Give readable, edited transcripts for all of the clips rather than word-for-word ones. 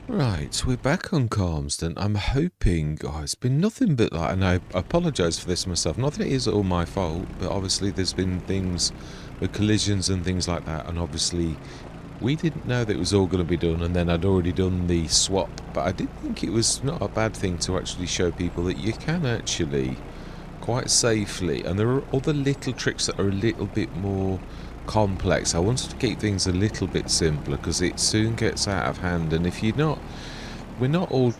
Right, we're back on Calmsden. I'm hoping, it's been nothing but like, and I apologise for this myself. Not that it is all my fault, but obviously there's been things with collisions and things like that, and obviously we didn't know that it was all going to be done, and then I'd already done the swap. But I did think it was not a bad thing to actually show people that you can actually quite safely, and there are other little tricks that are a little bit more complex. I wanted to keep things a little bit simpler because it soon gets out of hand, and if we're not all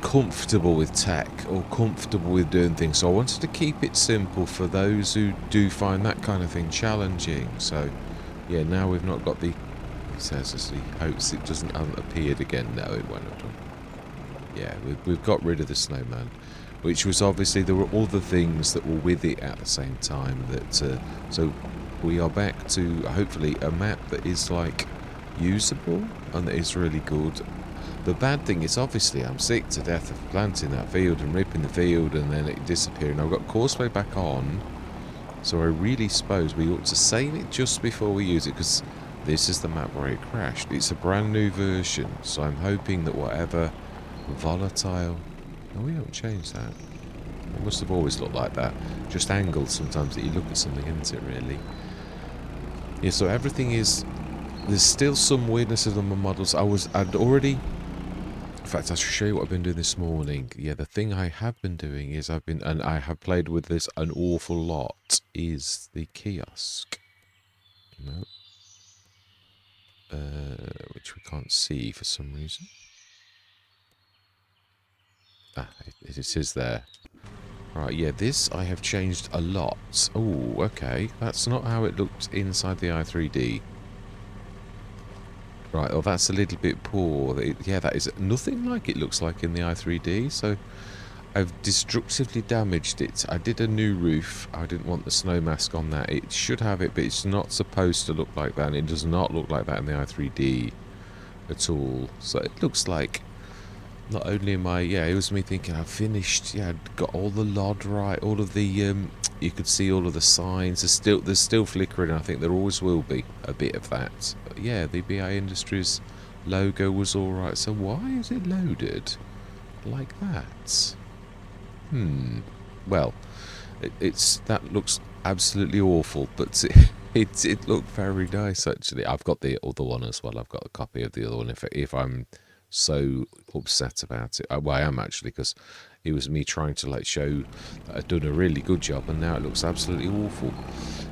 comfortable with tech or comfortable with doing things, so I wanted to keep it simple for those who do find that kind of thing challenging. So yeah, now we've not got the, he says as he hopes it hasn't appeared again. No, it won't have done. Yeah, we've got rid of the snowman, which was obviously, there were other things that were with it at the same time. That so we are back to hopefully a map that is like usable and that is really good. The bad thing is obviously I'm sick to death of planting that field and ripping the field and then it disappearing. I've got Causeway back on, so I really suppose we ought to save it just before we use it, because this is the map where it crashed. It's a brand new version, so I'm hoping that whatever volatile... Oh, we haven't changed that. It must have always looked like that. Just angled sometimes that you look at something, isn't it, really? Yeah, so everything is... There's still some weirdnesses on my models. I'd already... In fact, I should show you what I've been doing this morning. Yeah, the thing I have been doing is and I have played with this an awful lot, is the kiosk. No. Which we can't see for some reason. Ah, it is there. Right, yeah, this I have changed a lot. Oh, okay. That's not how it looked inside the i3D. Right, oh, that's a little bit poor. Yeah, that is nothing like it looks like in the i3D, so I've destructively damaged it. I did a new roof. I didn't want the snow mask on that. It should have it, but it's not supposed to look like that, and it does not look like that in the i3D at all. So it looks like... Not only am I, it was me thinking I've finished, I'd got all the LOD right, all of the, you could see all of the signs, there's still flickering, I think there always will be a bit of that. But yeah, the BI Industries logo was alright, so why is it loaded like that? Well, that looks absolutely awful, but it looked very nice actually. I've got the other one as well, I've got a copy of the other one if I'm so upset about it. Well, I am actually, because it was me trying to like show that I'd done a really good job and now it looks absolutely awful.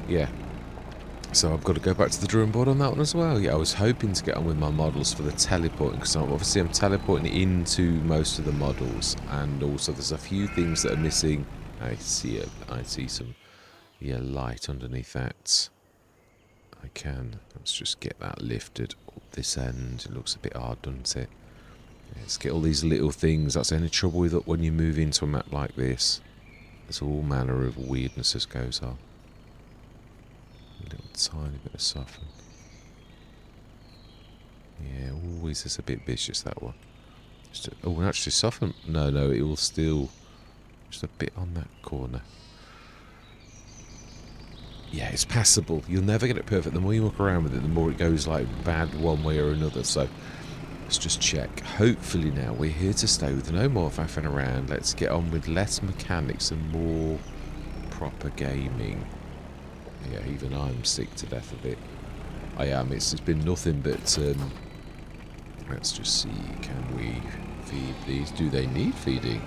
Yeah, so I've got to go back to the drawing board on that one as well. Yeah, I was hoping to get on with my models for the teleporting, because obviously I'm teleporting into most of the models, and also there's a few things that are missing. I see some light underneath that. Let's just get that lifted up this end. It looks a bit hard, doesn't it? Let's get all these little things. That's the only trouble with it when you move into a map like this. There's all manner of weirdnesses goes on. A little tiny bit of soften. Yeah, always is a bit vicious, that one. Actually soften. No, it will still... Just a bit on that corner. Yeah, it's passable. You'll never get it perfect. The more you walk around with it, the more it goes like bad one way or another. So let's just check. Hopefully now we're here to stay with no more faffing around. Let's get on with less mechanics and more proper gaming. Yeah, even I'm sick to death of it. I am. It's been nothing but... let's just see. Can we feed these? Do they need feeding?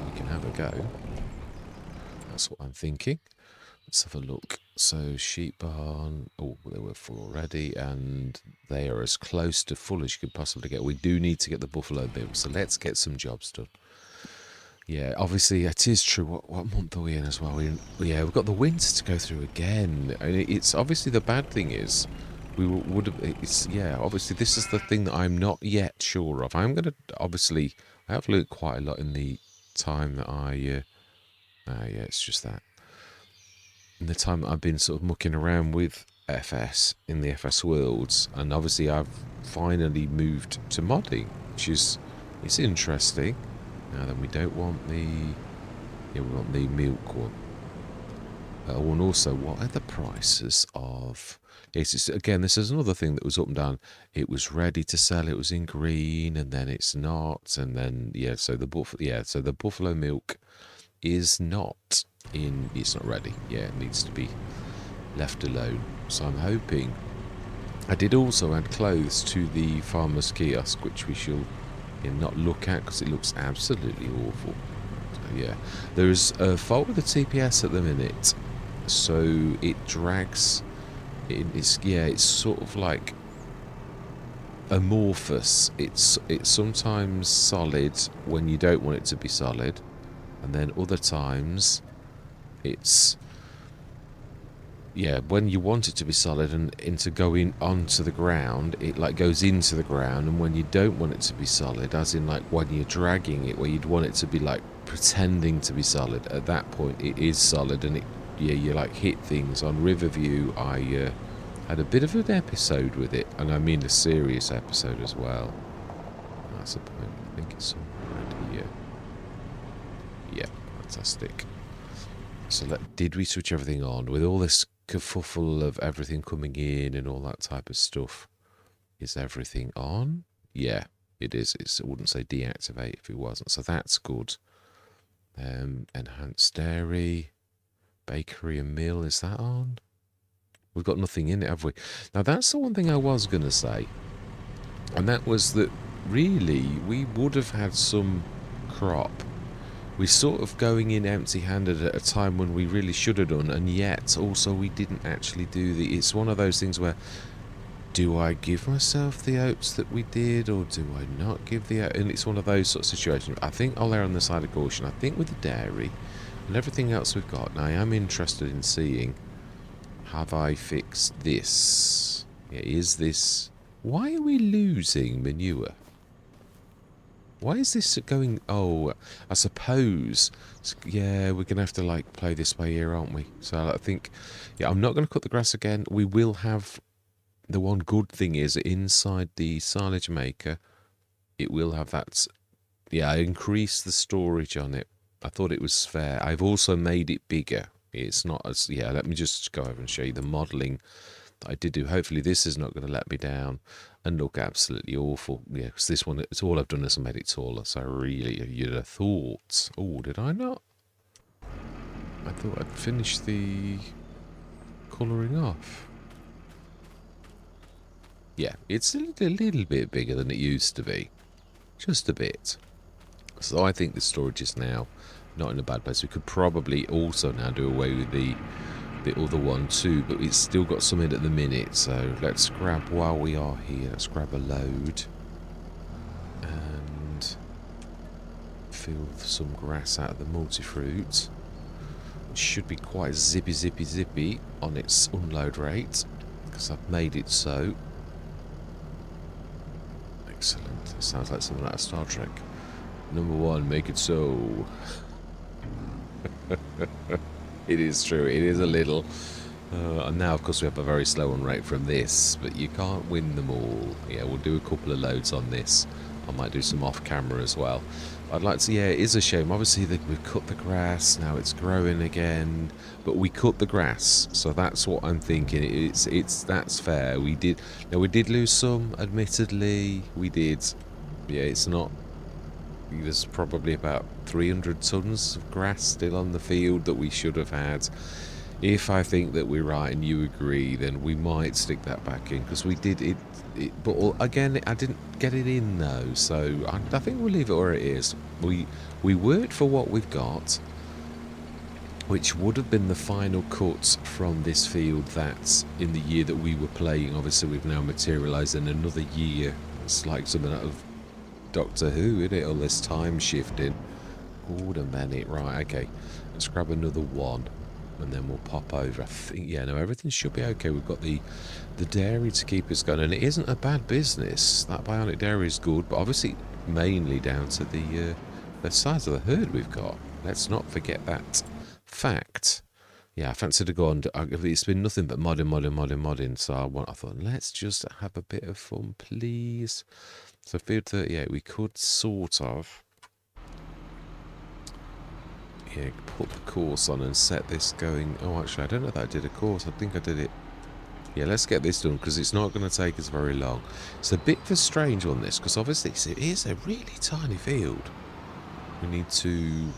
We can have a go. That's what I'm thinking. Let's have a look. So, sheep barn. Oh, they were full already, and they are as close to full as you could possibly get. We do need to get the buffalo built, so let's get some jobs done. Yeah, obviously it is true. What month are we in as well? We've got the winter to go through again, and it's obviously the bad thing is we would have. Obviously this is the thing that I'm not yet sure of. I'm gonna obviously I have learned quite a lot in the time that it's just that. In the time that I've been sort of mucking around with FS in the FS worlds, and obviously I've finally moved to modding, which is it's interesting. Now then, we don't want the we want the milk one. Oh, and also, what are the prices of... Yes, again, this is another thing that was up and down. It was ready to sell, it was in green, and then it's not, and then, yeah, so the buffalo milk is not in... It's not ready. Yeah, it needs to be left alone. So I'm hoping... I did also add clothes to the farmer's kiosk, which we shall not look at, because it looks absolutely awful. So, yeah. There's a fault with the TPS at the minute, so it drags... It's sort of like amorphous. It's sometimes solid when you don't want it to be solid, and then other times it's when you want it to be solid and into going onto the ground, it like goes into the ground, and when you don't want it to be solid, as in like when you're dragging it, where you'd want it to be like pretending to be solid, at that point it is solid, and you like hit things. On Riverview, I had a bit of an episode with it, and I mean a serious episode as well. That's the point. I think it's somewhere around here. Yeah, fantastic. So did we switch everything on with all this kerfuffle of everything coming in and all that type of stuff? Is everything on? Yeah, it is. I wouldn't say deactivate if it wasn't. So that's good. Enhanced dairy, bakery and mill. Is that on? We've got nothing in it, have we? Now that's the one thing I was going to say, and that was that really we would have had some crop. We're sort of going in empty-handed at a time when we really should have done, and yet also we didn't actually do the... It's one of those things where, do I give myself the oats that we did, or do I not give the oats? And it's one of those sort of situations. I think I'll err on the side of caution. I think with the dairy and everything else we've got, now I am interested in seeing, have I fixed this? Yeah, is this... Why are we losing manure? Why is this going... Oh, I suppose... Yeah, we're going to have to, like, play this by ear, aren't we? So I think... Yeah, I'm not going to cut the grass again. We will have... The one good thing is, inside the silage maker, it will have that... Yeah, I increased the storage on it. I thought it was fair. I've also made it bigger. It's not as... Yeah, let me just go over and show you the modelling that I did do. Hopefully this is not going to let me down and look absolutely awful. Yeah, because this one, it's all I've done is I made it taller. So really, you'd have thought... Oh, did I not? I thought I'd finished the colouring off. Yeah, it's a little bit bigger than it used to be. Just a bit. So I think the storage is now not in a bad place. We could probably also now do away with the other one too, but it's still got some in at the minute. So let's grab, while we are here, let's grab a load and fill some grass out of the multi-fruit. It should be quite zippy on its unload rate, because I've made it so. Excellent. It sounds like something out of Star Trek. Number 1, make it so. It is true, it is a little. And now, of course, we have a very slow on rate from this, but you can't win them all. Yeah, we'll do a couple of loads on this. I might do some off-camera as well. I'd like to, yeah, it is a shame. Obviously, that we've cut the grass, now it's growing again. But we cut the grass, so that's what I'm thinking. That's fair. We did lose some, admittedly. We did. Yeah, it's not... There's probably about 300 tons of grass still on the field that we should have had. If I think that we're right and you agree, then we might stick that back in, because we did it. But again, I didn't get it in though, so I think we'll leave it where it is. We worked for what we've got, which would have been the final cut from this field. That's in the year that we were playing. Obviously, we've now materialised in another year. It's like something out of Doctor Who, isn't it? All this time shifting. Hold a minute, right? Okay, let's grab another one, and then we'll pop over. I think, yeah, no, everything should be okay. We've got the dairy to keep us going, and it isn't a bad business. That bionic dairy is good, but obviously mainly down to the size of the herd we've got. Let's not forget that fact. Yeah, I fancy to go on. It's been nothing but modding. So I thought, let's just have a bit of fun, please. So field 38, we could sort of... Yeah, put the course on and set this going. Oh, actually, I don't know that I did a course. I think I did it. Yeah, let's get this done because it's not going to take us very long. It's a bit of a strange one, this, because obviously it is a really tiny field. We need to...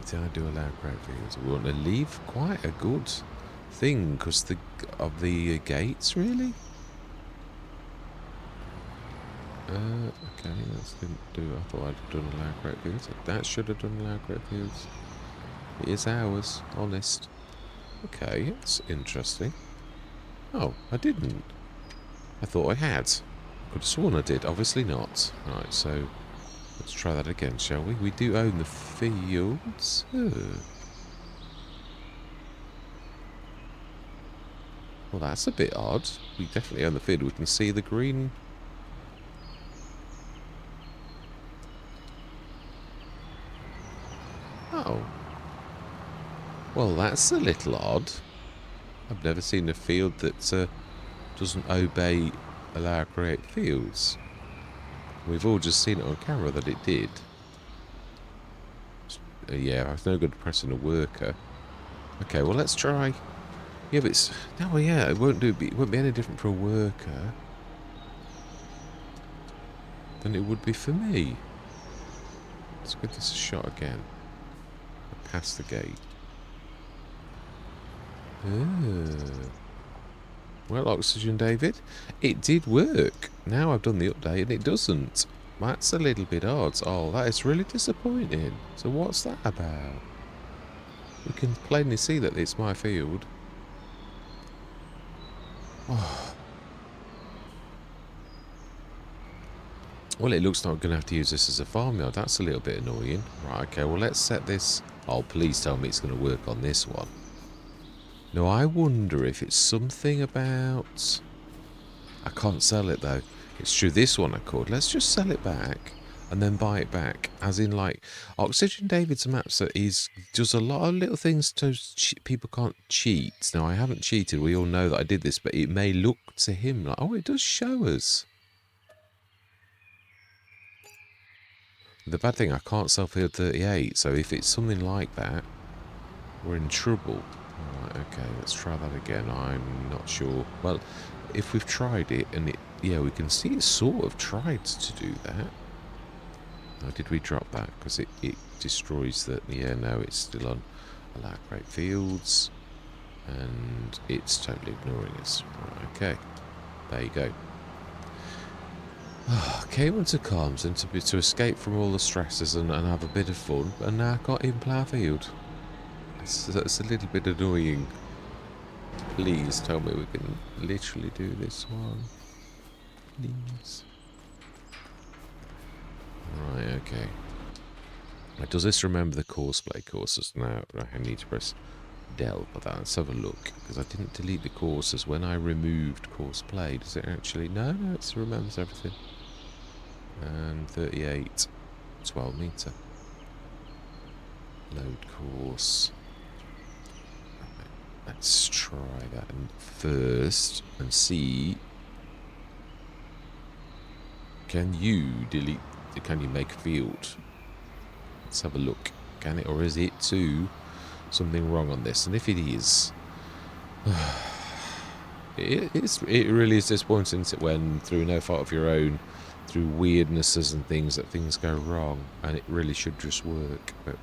Did I do allow crowd fields? We want to leave quite a good thing because of the gates, really? Okay, that didn't do. I thought I'd done allow crowd fields. That should have done allow crowd fields. It is ours, honest. Okay, that's interesting. Oh, I didn't. I thought I had. Could have sworn I did. Obviously not. Right, so let's try that again, shall we? We do own the fields. Well, that's a bit odd. We definitely own the field. We can see the green. Oh. Well, that's a little odd. I've never seen a field that doesn't obey allow create fields. We've all just seen it on camera that it did. Yeah, it's no good pressing a worker. Okay, well, let's try. Yeah, but it's... No, yeah, it won't be any different for a worker than it would be for me. Let's give this a shot again. Past the gate. Well, Oxygen David, it did work. Now I've done the update and it doesn't. That's a little bit odd. Oh, that is really disappointing. So what's that about? We can plainly see that it's my field. Oh. Well, it looks like I'm going to have to use this as a farmyard. That's a little bit annoying. Right, okay, well, let's set this... Oh, please tell me it's going to work on this one. Now, I wonder if it's something about... I can't sell it, though. It's true, this one I could. Let's just sell it back and then buy it back. As in, like, Oxygen David's Maps does a lot of little things so people can't cheat. Now, I haven't cheated. We all know that I did this, but it may look to him like, oh, it does show us. The bad thing, I can't sell field 38, so if it's something like that, we're in trouble. Alright, okay, let's try that again. I'm not sure. Well, if we've tried it, and it, yeah, we can see it sort of tried to do that. Oh, did we drop that? Because it destroys that. Yeah, no, it's still on allow great fields, and it's totally ignoring us. Right, okay, there you go. Came into Calmsden to escape from all the stresses and have a bit of fun, and now got in Ploughfield. It's a little bit annoying. Please tell me we can literally do this one. Please. Right, okay. Does this remember the courseplay courses? Now I need to press del for that. Let's have a look, because I didn't delete the courses when I removed courseplay. Does it actually? No, it remembers everything. And 38, 12 meter. Load course. Let's try that first and see. Can you delete? Can you make a field? Let's have a look. Can it, or is it too something wrong on this? And if it is, it really is disappointing when, through no fault of your own, through weirdnesses and things, that things go wrong, and it really should just work. But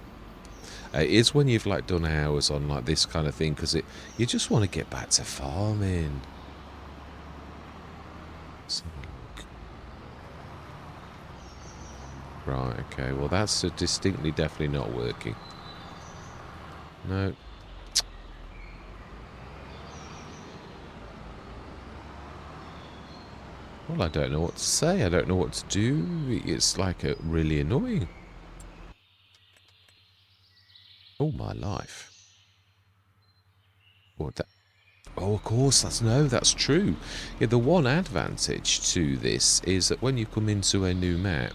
it is when you've like done hours on like this kind of thing, because you just want to get back to farming. Let's have a look. Right, okay, well that's distinctly definitely not working. No. Well, I don't know what to say. I don't know what to do. It's like really annoying. Oh, my life. What that? Oh, of course, that's true. Yeah, the one advantage to this is that when you come into a new map,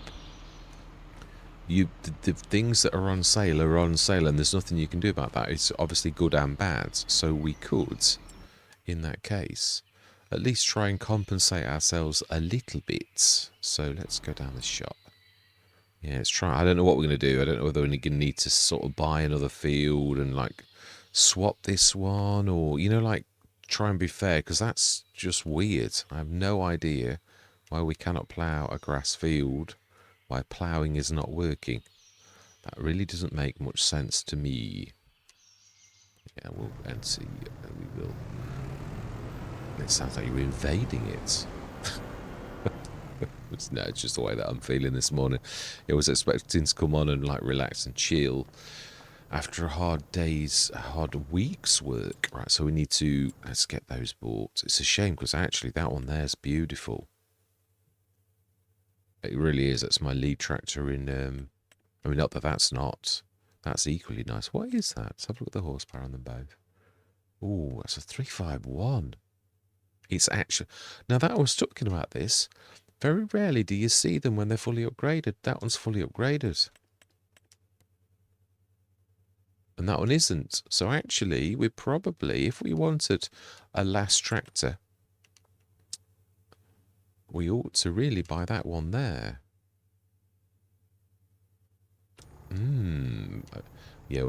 the things that are on sale, and there's nothing you can do about that. It's obviously good and bad. So we could, in that case, at least try and compensate ourselves a little bit. So let's go down the shop. Yeah, it's trying. I don't know what we're going to do. I don't know whether we're going to need to sort of buy another field and like swap this one, or like try and be fair, because that's just weird. I have no idea why we cannot plough a grass field, why ploughing is not working. That really doesn't make much sense to me. Yeah, we'll and see. We will. It sounds like you're invading it. No, it's just the way that I'm feeling this morning. I was expecting to come on and like relax and chill after a hard week's work. Right, so let's get those bought. It's a shame because actually that one there's beautiful. It really is. That's my lead tractor in. I mean, not that that's not. That's equally nice. What is that? Let's have a look at the horsepower on them both. Oh, that's a 351. It's actually now that I was talking about this. Very rarely do you see them when they're fully upgraded. That one's fully upgraded. And that one isn't. So actually, we probably, if we wanted a last tractor, we ought to really buy that one there. Yeah,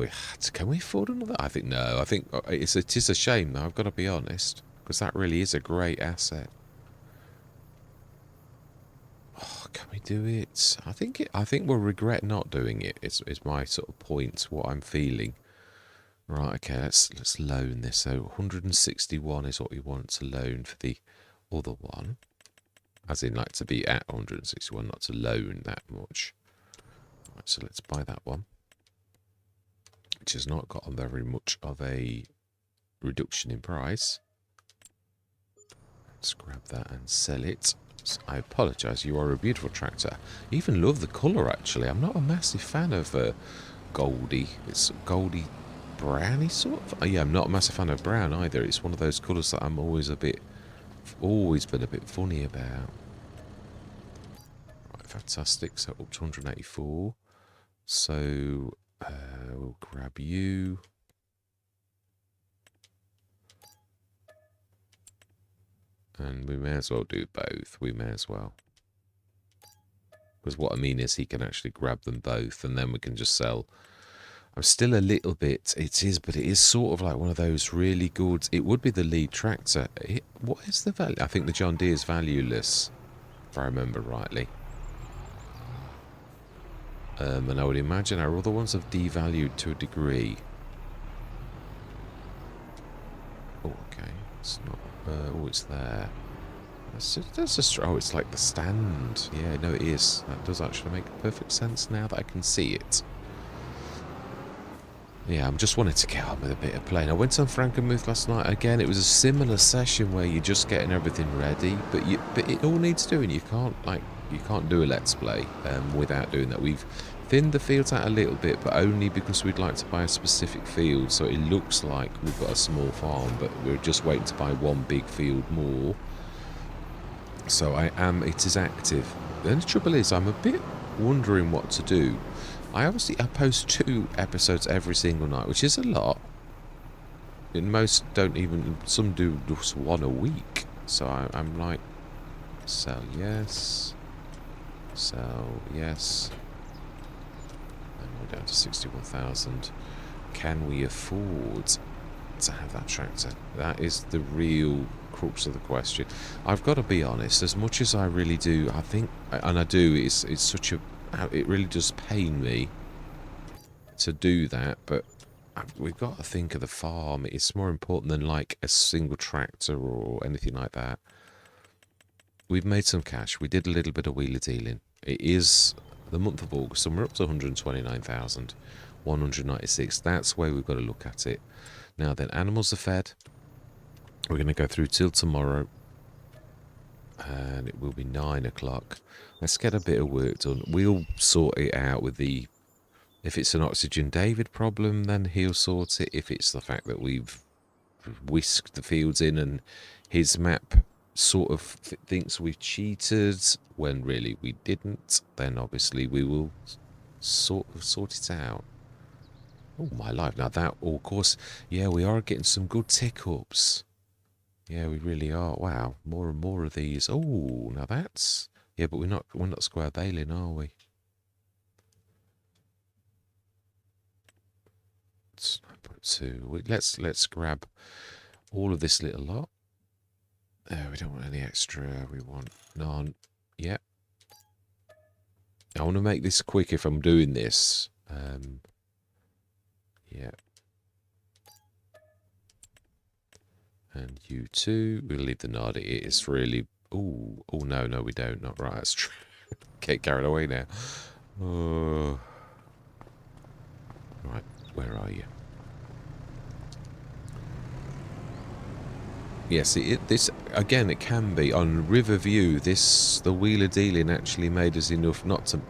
can we afford another? I think no. I think it is a shame though, I've got to be honest. Because that really is a great asset. Oh, can we do it? I think we'll regret not doing it. It's my sort of point, what I'm feeling. Right, okay, let's loan this. So 161 is what we want to loan for the other one. As in, like, to be at 161, not to loan that much. Right, so let's buy that one. Which has not got very much of a reduction in price. Let's grab that and sell it. I apologise, you are a beautiful tractor. I even love the colour, actually. I'm not a massive fan of Goldie. It's Goldie browny sort of. Yeah, I'm not a massive fan of brown either. It's one of those colours that I'm always been a bit funny about. Right, fantastic. So up to 184. So we'll grab you. And we may as well do both. We may as well. Because what I mean is he can actually grab them both and then we can just sell. I'm still a little bit, but it is sort of like one of those really good, it would be the lead tractor. What is the value? I think the John Deere is valueless, if I remember rightly. And I would imagine our other ones have devalued to a degree. Oh, okay. It's not, it's there. It's like the stand. Yeah, no, it is. That does actually make perfect sense now that I can see it. Yeah, I'm just wanting to get on with a bit of playing. I went on Frankenmuth last night. Again, it was a similar session where you're just getting everything ready, but it all needs doing. You can't do a let's play without doing that. We've thinned the fields out a little bit, but only because we'd like to buy a specific field, so it looks like we've got a small farm, but we're just waiting to buy one big field more. So it is active. The only trouble is I'm a bit wondering what to do. I post 2 episodes every single night, which is a lot. And most don't even, some do just 1 a week. So I'm like, sell yes, sell yes. And we're down to 61,000. Can we afford to have that tractor? That is the real crux of the question. I've got to be honest, as much as I really do, I think, and I do, it's such a, it really does pain me to do that, but we've got to think of the farm. It's more important than like a single tractor or anything like that. We've made some cash. We did a little bit of wheeler dealing. It is the month of August, and we're up to 129,196. That's where we've got to look at it. Now then, animals are fed. We're going to go through till tomorrow, and it will be 9 o'clock. Let's get a bit of work done. We'll sort it out with the... If it's an Oxygen David problem, then he'll sort it. If it's the fact that we've whisked the fields in and his map sort of thinks we've cheated when really we didn't, then obviously we will sort it out. Oh, my life. Now that, of course, yeah, we are getting some good tick-ups. Yeah, we really are. Wow, more and more of these. Oh, now that's... Yeah, but we're not square bailing, are we? 9.2. Let's grab all of this little lot. We don't want any extra. We want none. Yep. I want to make this quick if I'm doing this. Yeah. And you too. We'll leave the nod. It's really... Oh, no, we don't. Not right. That's true. Get carried away now. Oh. Right, where are you? Yes, this again. It can be on Riverview. The wheeler dealing actually made us enough not to.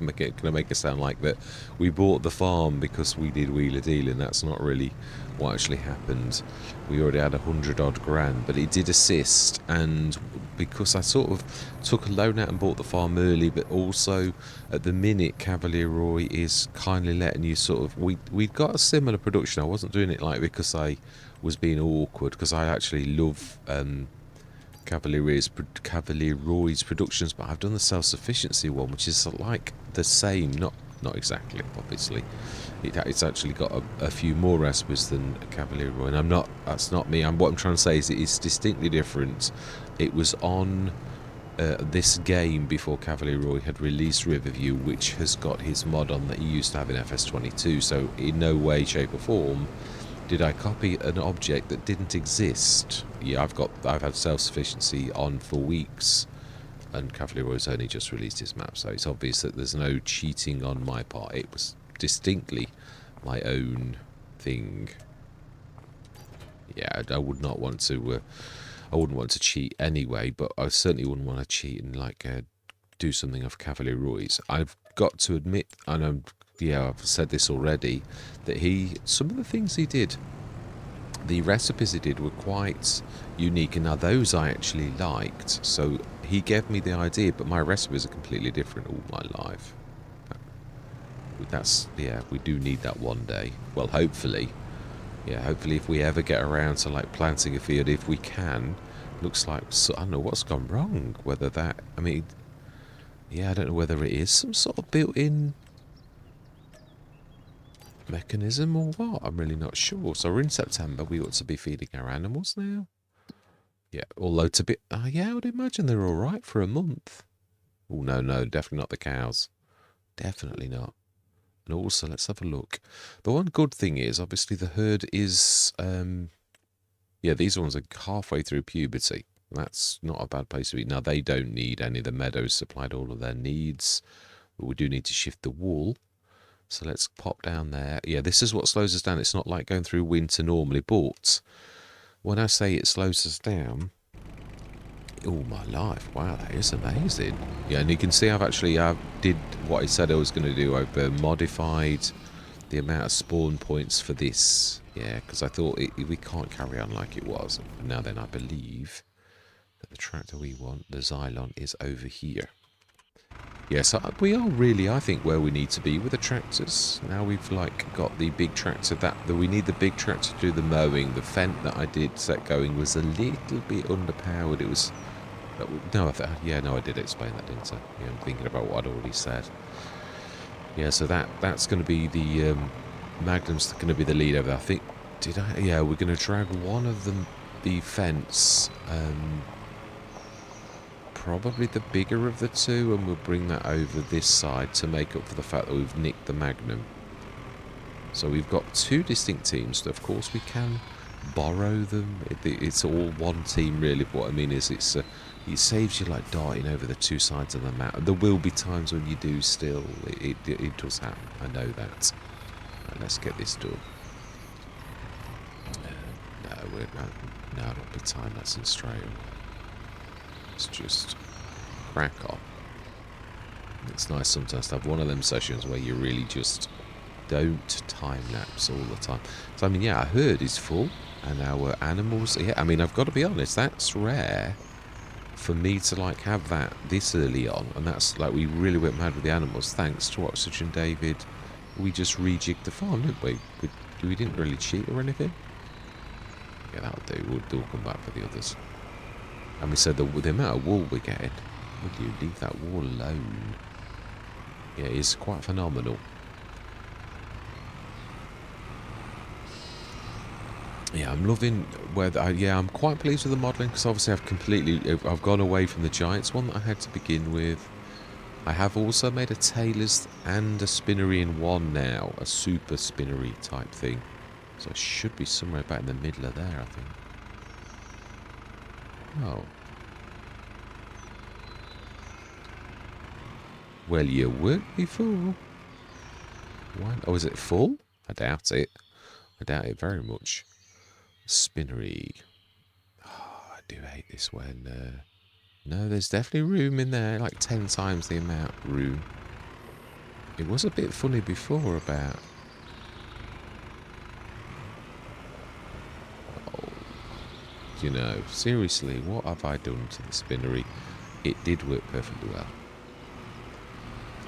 Gonna make it sound like that we bought the farm because we did wheeler dealing. That's not really what actually happened. We already had 100 odd grand, but it did assist, and because I sort of took a loan out and bought the farm early, but also at the minute Cavalier Roy is kindly letting you sort of we'd got a similar production. I wasn't doing it like because I was being awkward, because I actually love Cavalier Roy's productions, but I've done the self-sufficiency one, which is like the same, not exactly, obviously. It's actually got a few more recipes than Cavalier Roy, and that's not me. What I'm trying to say is it's distinctly different. It was on this game before Cavalier Roy had released Riverview, which has got his mod on that he used to have in FS22, so in no way, shape or form did I copy an object that didn't exist. Yeah, I've had self-sufficiency on for weeks, and Cavalier Roy's only just released his map, so it's obvious that there's no cheating on my part. It was distinctly my own thing. Yeah, I would not want to. I wouldn't want to cheat anyway, but I certainly wouldn't want to cheat and do something of Cavalier Roy's. I've got to admit, and I've said this already, that some of the things he did, the recipes he did were quite unique, and now those I actually liked. So he gave me the idea, but my recipes are completely different all my life. We do need that one day. Well, hopefully. Yeah, hopefully if we ever get around to planting a field, if we can. Looks like, I don't know what's gone wrong. Whether that, I don't know whether it is some sort of built-in mechanism or what. I'm really not sure. So we're in September. We ought to be feeding our animals now. Yeah, although I would imagine they're all right for a month. Oh, no, definitely not the cows. Definitely not. And also, let's have a look. The one good thing is, obviously, the herd is... these ones are halfway through puberty. That's not a bad place to be. Now, they don't need any. The meadows supplied all of their needs. But we do need to shift the wool. So let's pop down there. Yeah, this is what slows us down. It's not like going through winter normally. But when I say it slows us down... Oh, my life. Wow, that is amazing. Yeah, and you can see I did what I said I was going to do. I've modified the amount of spawn points for this. Yeah, because I thought we can't carry on like it was. And now then, I believe that the tractor we want, the Xylon, is over here. Yes, we are really, I think, where we need to be with the tractors. Now we've got the big tractor that we need the big tractor to do the mowing. The Fent that I did set going was a little bit underpowered. It was... I did explain that, didn't I? Yeah, I'm thinking about what I'd already said. Yeah, so that's going to be the Magnum's going to be the lead over there. I think we're going to drag one of them, the fence, probably the bigger of the two, and we'll bring that over this side to make up for the fact that we've nicked the Magnum. So we've got two distinct teams. So of course we can borrow them. It's all one team really. But what I mean is it saves you darting over the two sides of the map. There will be times when you do still. It does happen. I know that. Right, let's get this done. No, not the time. That's in straight on. Let's just crack on. It's nice sometimes to have one of them sessions where you really just don't time-lapse all the time. So, our herd is full, and our animals... Yeah, I've got to be honest, that's rare for me to, have that this early on, and that's, we really went mad with the animals, thanks to Oxygen David. We just rejigged the farm, didn't we? We didn't really cheat or anything. Yeah, that'll do. We'll come back for the others. And we said the amount of wool we're getting, would you leave that wool alone? Yeah, it's quite phenomenal. Yeah, I'm loving where yeah, I'm quite pleased with the modelling because obviously I've gone away from the Giants one that I had to begin with. I have also made a Taylor's and a Spinnery in one now, a super Spinnery type thing. So it should be somewhere about in the middle of there, I think. Oh. Well, you weren't before. Why? Oh, is it full? I doubt it. I doubt it very much. Spinnery. Oh, I do hate this when... no, there's definitely room in there, like 10 times the amount room. It was a bit funny before about... Oh, you know, seriously, what have I done to the Spinnery? It did work perfectly well.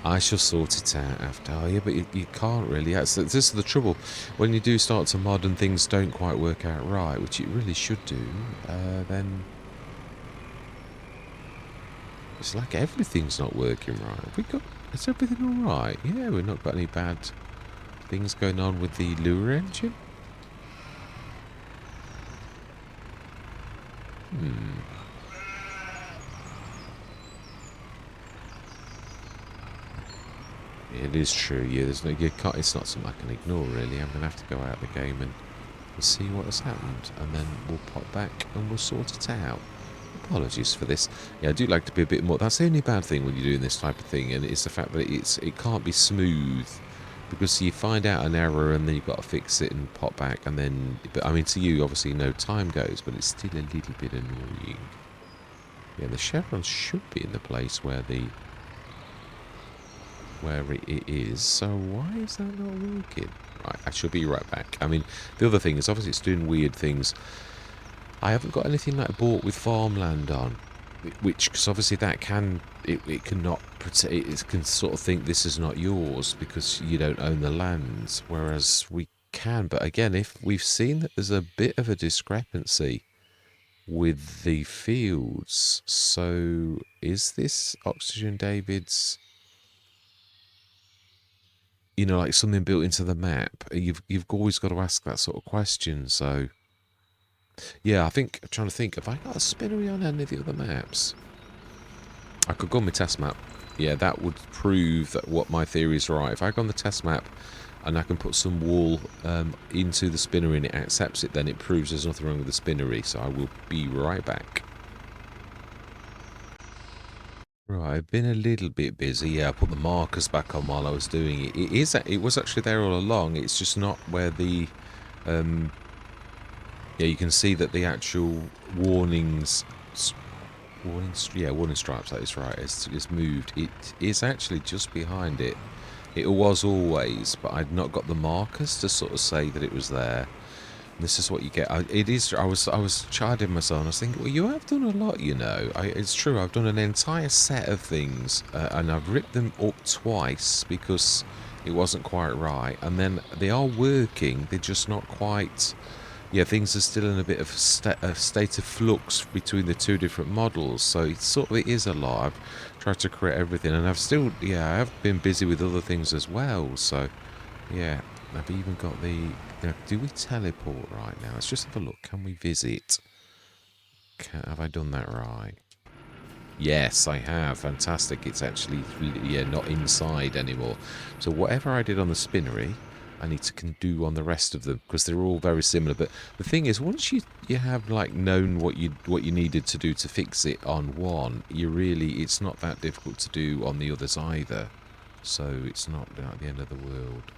I shall sort it out after. Oh, yeah, but you can't really. This is the trouble. When you do start to mod and things don't quite work out right, which it really should do, then it's like everything's not working right. Is everything all right? Yeah, we've not got any bad things going on with the lure engine. It is true. Yeah, it's not something I can ignore really. I'm gonna have to go out of the game and see what has happened, and then we'll pop back and we'll sort it out. Apologies for this. Yeah, I do like to be a bit more... That's the only bad thing when you're doing this type of thing, and it's the fact that it can't be smooth, because you find out an error and then you've got to fix it and pop back, and then... But I mean, to you, obviously, no time goes, but it's still a little bit annoying. Yeah, the chevrons should be in the place where it is, so why is that not working? Right, I shall be right back. I mean, the other thing is, obviously, it's doing weird things. I haven't got anything like bought with farmland on, which, because obviously that it cannot protect, it can sort of think this is not yours because you don't own the land, whereas we can. But again, if we've seen that there's a bit of a discrepancy with the fields, so is this Oxygen David's, like something built into the map? You've always got to ask that sort of question. So yeah, I'm trying to think, have I got a spinnery on any of the other maps? I could go on my test map. Yeah, that would prove that what my theory is right. If I go on the test map and I can put some wool into the spinnery and it accepts it, then it proves there's nothing wrong with the spinnery. So I will be right back. Right, I've been a little bit busy. Yeah, I put the markers back on while I was doing it. It was actually there all along. It's just not where the... yeah, you can see that the actual warnings... warning stripes, that is right. It's moved. It is actually just behind it. It was always, but I'd not got the markers to sort of say that it was there. And this is what you get. I was chiding myself. And I was thinking, well, you have done a lot, you know. It's true. I've done an entire set of things, and I've ripped them up twice because it wasn't quite right. And then they are working. They're just not quite. Yeah, things are still in a bit of a state of flux between the two different models, so it is a lot. I've tried to create everything, and I have been busy with other things as well, so yeah, I've even got do we teleport right now? Let's just have a look. Can we visit? Have I done that right? Yes, I have. Fantastic. It's actually, yeah, not inside anymore. So whatever I did on the spinnery, I need to can do on the rest of them because they're all very similar. But the thing is, once you have like known what you needed to do to fix it on one, it's not that difficult to do on the others either. So it's not like the end of the world.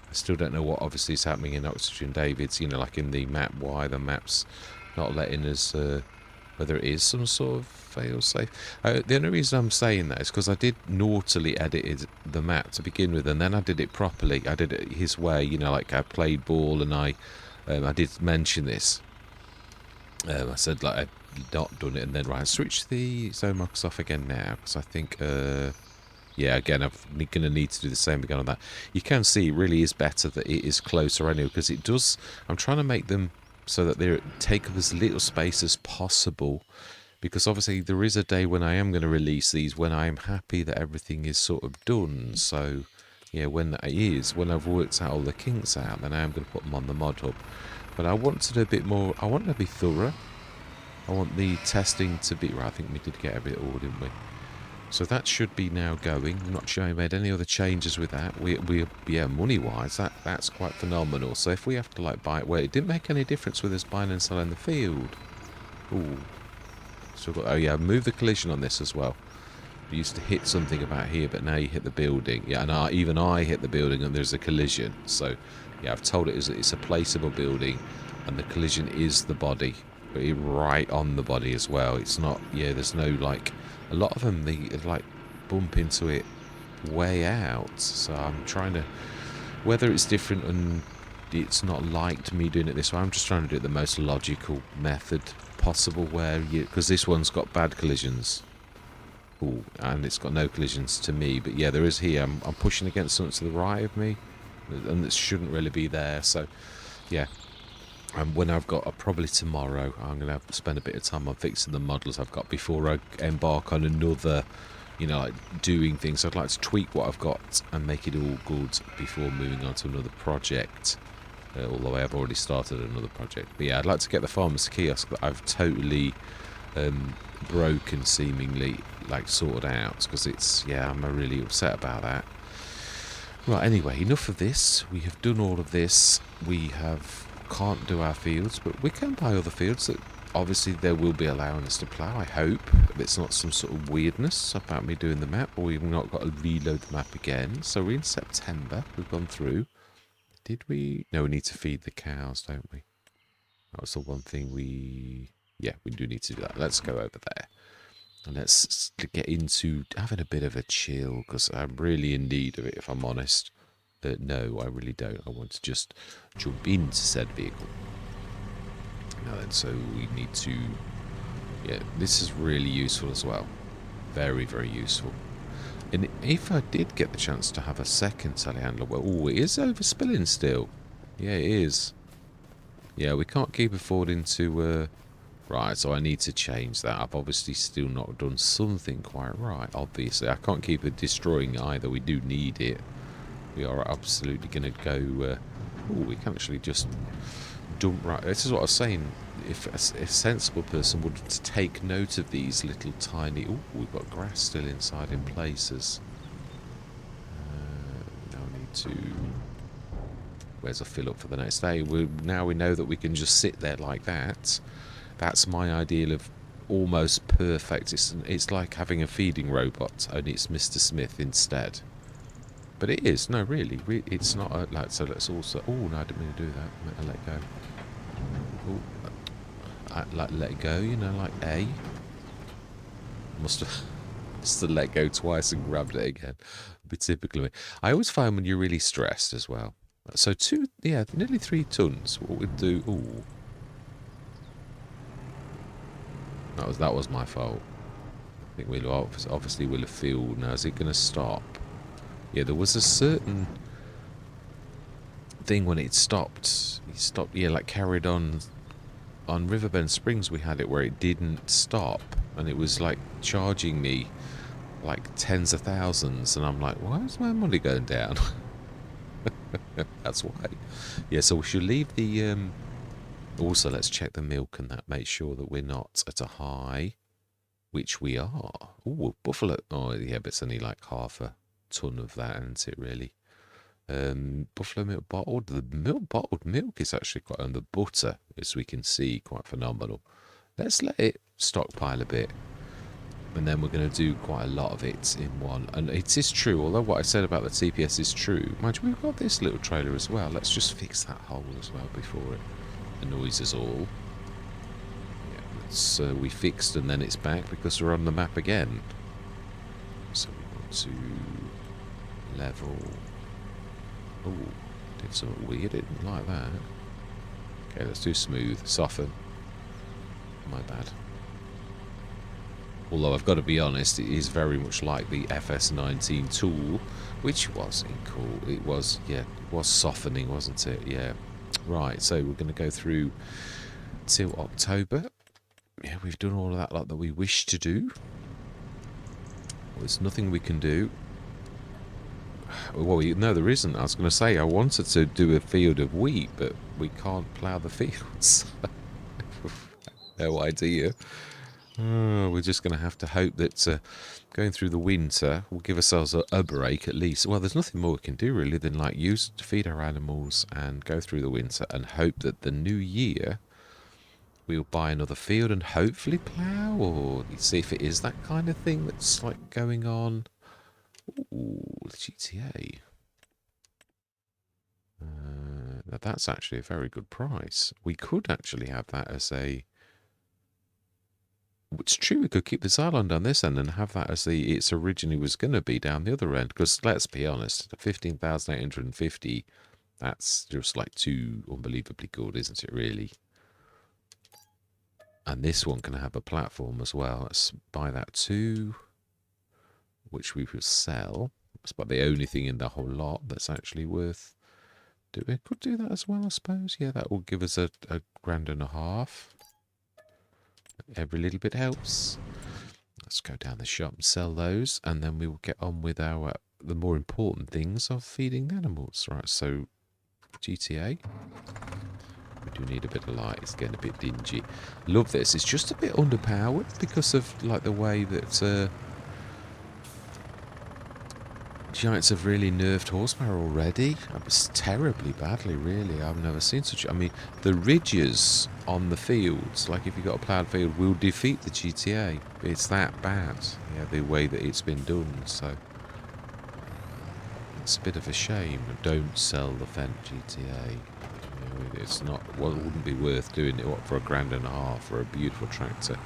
I still don't know what obviously is happening in Oxygen David's. Like in the map, why the map's not letting us. Whether it is some sort of fail-safe. The only reason I'm saying that is because I did naughtily edit the map to begin with, and then I did it properly. I did it his way, like I played ball, and I did mention this. I said, like, I'd not done it, and then, right, switch the zone markers off again now, because I think, yeah, again, I'm going to need to do the same again on that. You can see it really is better that it is closer anyway, because it does... I'm trying to make them so that they take up as little space as possible, because obviously there is a day when I am going to release these when I am happy that everything is sort of done. So yeah, when I've worked out all the kinks out, then I am going to put them on the mod hub. But I want to do a bit more, I want to be thorough. I want the testing to be, right, I think we did get a bit all, didn't we? So that should be now going. I'm not sure I made any other changes with that. Yeah, money-wise, that's quite phenomenal. So if we have to, like, buy it, well, it didn't make any difference with us buying and selling the field. Ooh. So, oh yeah, move the collision on this as well. You used to hit something about here, but now you hit the building. Yeah, and even I hit the building and there's a collision. So, yeah, I've told it it's a placeable building and the collision is the body. But right on the body as well. It's not, yeah, there's no, like, a lot of them, they, like, bump into it way out. So I'm trying to, whether it's different and it's not liked me doing it this way, I'm just trying to do it the most logical method possible where you, because this one's got bad collisions. Ooh, and it's got no collisions to me, but yeah, there is here. I'm pushing against something to the right of me, and it shouldn't really be there. So, yeah, when I've got, probably tomorrow, I'm going to have to spend a bit of time on fixing the models I've got before I embark on another, you know, like doing things. I'd like to tweak what I've got and make it all good before moving on to another project. Although I have already started another project. But yeah, I'd like to get the farmer's kiosk that I've totally broken, seemingly, like, sorted out, because it's, yeah, I'm really upset about that. Right, anyway, enough of this. We have done all of this. We can't do our fields, but we can buy other fields that obviously they will be allowing us to plough. I hope it's not some sort of weirdness about me doing the map, or we've not got to reload the map again. So we're in September. We've gone through. Did we? No, we need to feed the cows, don't we? That was the one thing yeah, we do need to do that. Let's go over there. And let's get into having a bit of a chill, because I'm really in need of it, if I'm honest. No, I really don't. I want to just jump into said vehicle. Now then, so we need to... Yeah, this is really useful as well. Very, very useful. And if I did get the chance to have a second telehandler... Well, oh, it is overspilling still. Yeah, it is. Yeah, we can't keep affording to... Right, so I need to change that. I've obviously still not done something quite right, obviously. I can't keep it destroying either. We do need it. We are absolutely going to go... oh, we can actually just dump right... This is what I was saying. If a sensible person would take note of these little tiny... Oh, we've got grass still inside in places. Now we need to... Where's a fill up for the next day? Now we know that we can just sit there like that. That's my ideal of almost perfect. It's like having a feeding robot, only it's Mr. Smith instead. But it is, no, really, it's not like, so let's also, oh, no, I didn't mean to do that, I let go. Oh, like, let it go, you know, like A. Must have let go twice and grabbed it again. Be typical of me. I always find when you're really stressed as well. So nearly 3 tons, what we'd do, ooh. That was my fault. I think we'll obviously have filled. Now, is it going to stop? Yeah, there was a certain thing when it stopped. It stopped, yeah, like carried on Riverbend Springs. We had it where it didn't stop, and it was like charging me like tens of thousands, and I'm like, why is my money going down? That's why. Yeah, so we should leave the. Also, let's check the milk and that. Make sure that we're not at a high, which we are. Oh, buffalo. Oh, yeah, but it's only like half a ton of that, isn't it, really? Buffalo milk bottled. The bottled milk is actually quite, and the butter, as we can see, quite phenomenal. Let's let it stockpile a bit. And then we're going to do quite a lot of it in one. And it is true, although what I said about the TPS is true. Mind you, we've got this little trailer as well. Let's just fix that hole as well before it annoys us all. Yeah, so we fixed and then it's back because we're on the map again. So we want to level. Oh, did something weird. Didn't like that. Okay, let's do smooth. Soften. My bad. Although I've got to be honest, it is very much like the FS19 tool, which wasn't cool. It was, yeah, it was softening, wasn't it? Yeah. Right, so we're going to go through till October. Yeah, we've done all of that lot that we wish to do. Well, there's nothing we can do. Well, no, there isn't. I was going to say I wanted to do a field of wheat, but we can't plough the fields. No idea. We're just going to have to hope that going through the winter will give ourselves a break at least. Well, there's nothing more we can do really than like use it to feed our animals and go through the winter and hope that the new year we'll buy another field and hopefully plough, or see if it is that kind of thing that's like going on. Ooh, the GTA. Now that's actually a very good price. We could actually have that as a... It's true, we could keep this island on this end and have that as it's originally was going to be down the other end. Because let's be honest, 15,850, that's just like too unbelievably good, isn't it, really? And this one can have a platform as well. Let's buy that too, which we will sell. It's about the only thing in the whole lot that's actually worth doing. We could do that as well, I suppose. Yeah, that will give us a £1.50. Every little bit helps. Let's go down the shop and sell those, and then we will get on with our the more important things of feeding the animals. Right, so GTA. We do need a bit of light. It's getting a bit dingy. Love this. It's just a bit underpowered because of like the way that Giants have really nerfed horsepower already. It's terribly badly, really. I've never seen such... I mean, the ridges on the fields, like if you've got a ploughed field, will defeat the GTA. It's that bad, yeah, the way that it's been done, so... It's a bit of a shame. Don't sell the Fent GTA. You know, it's not... Well, it wouldn't be worth doing it, what, for £1.50 for a beautiful tractor.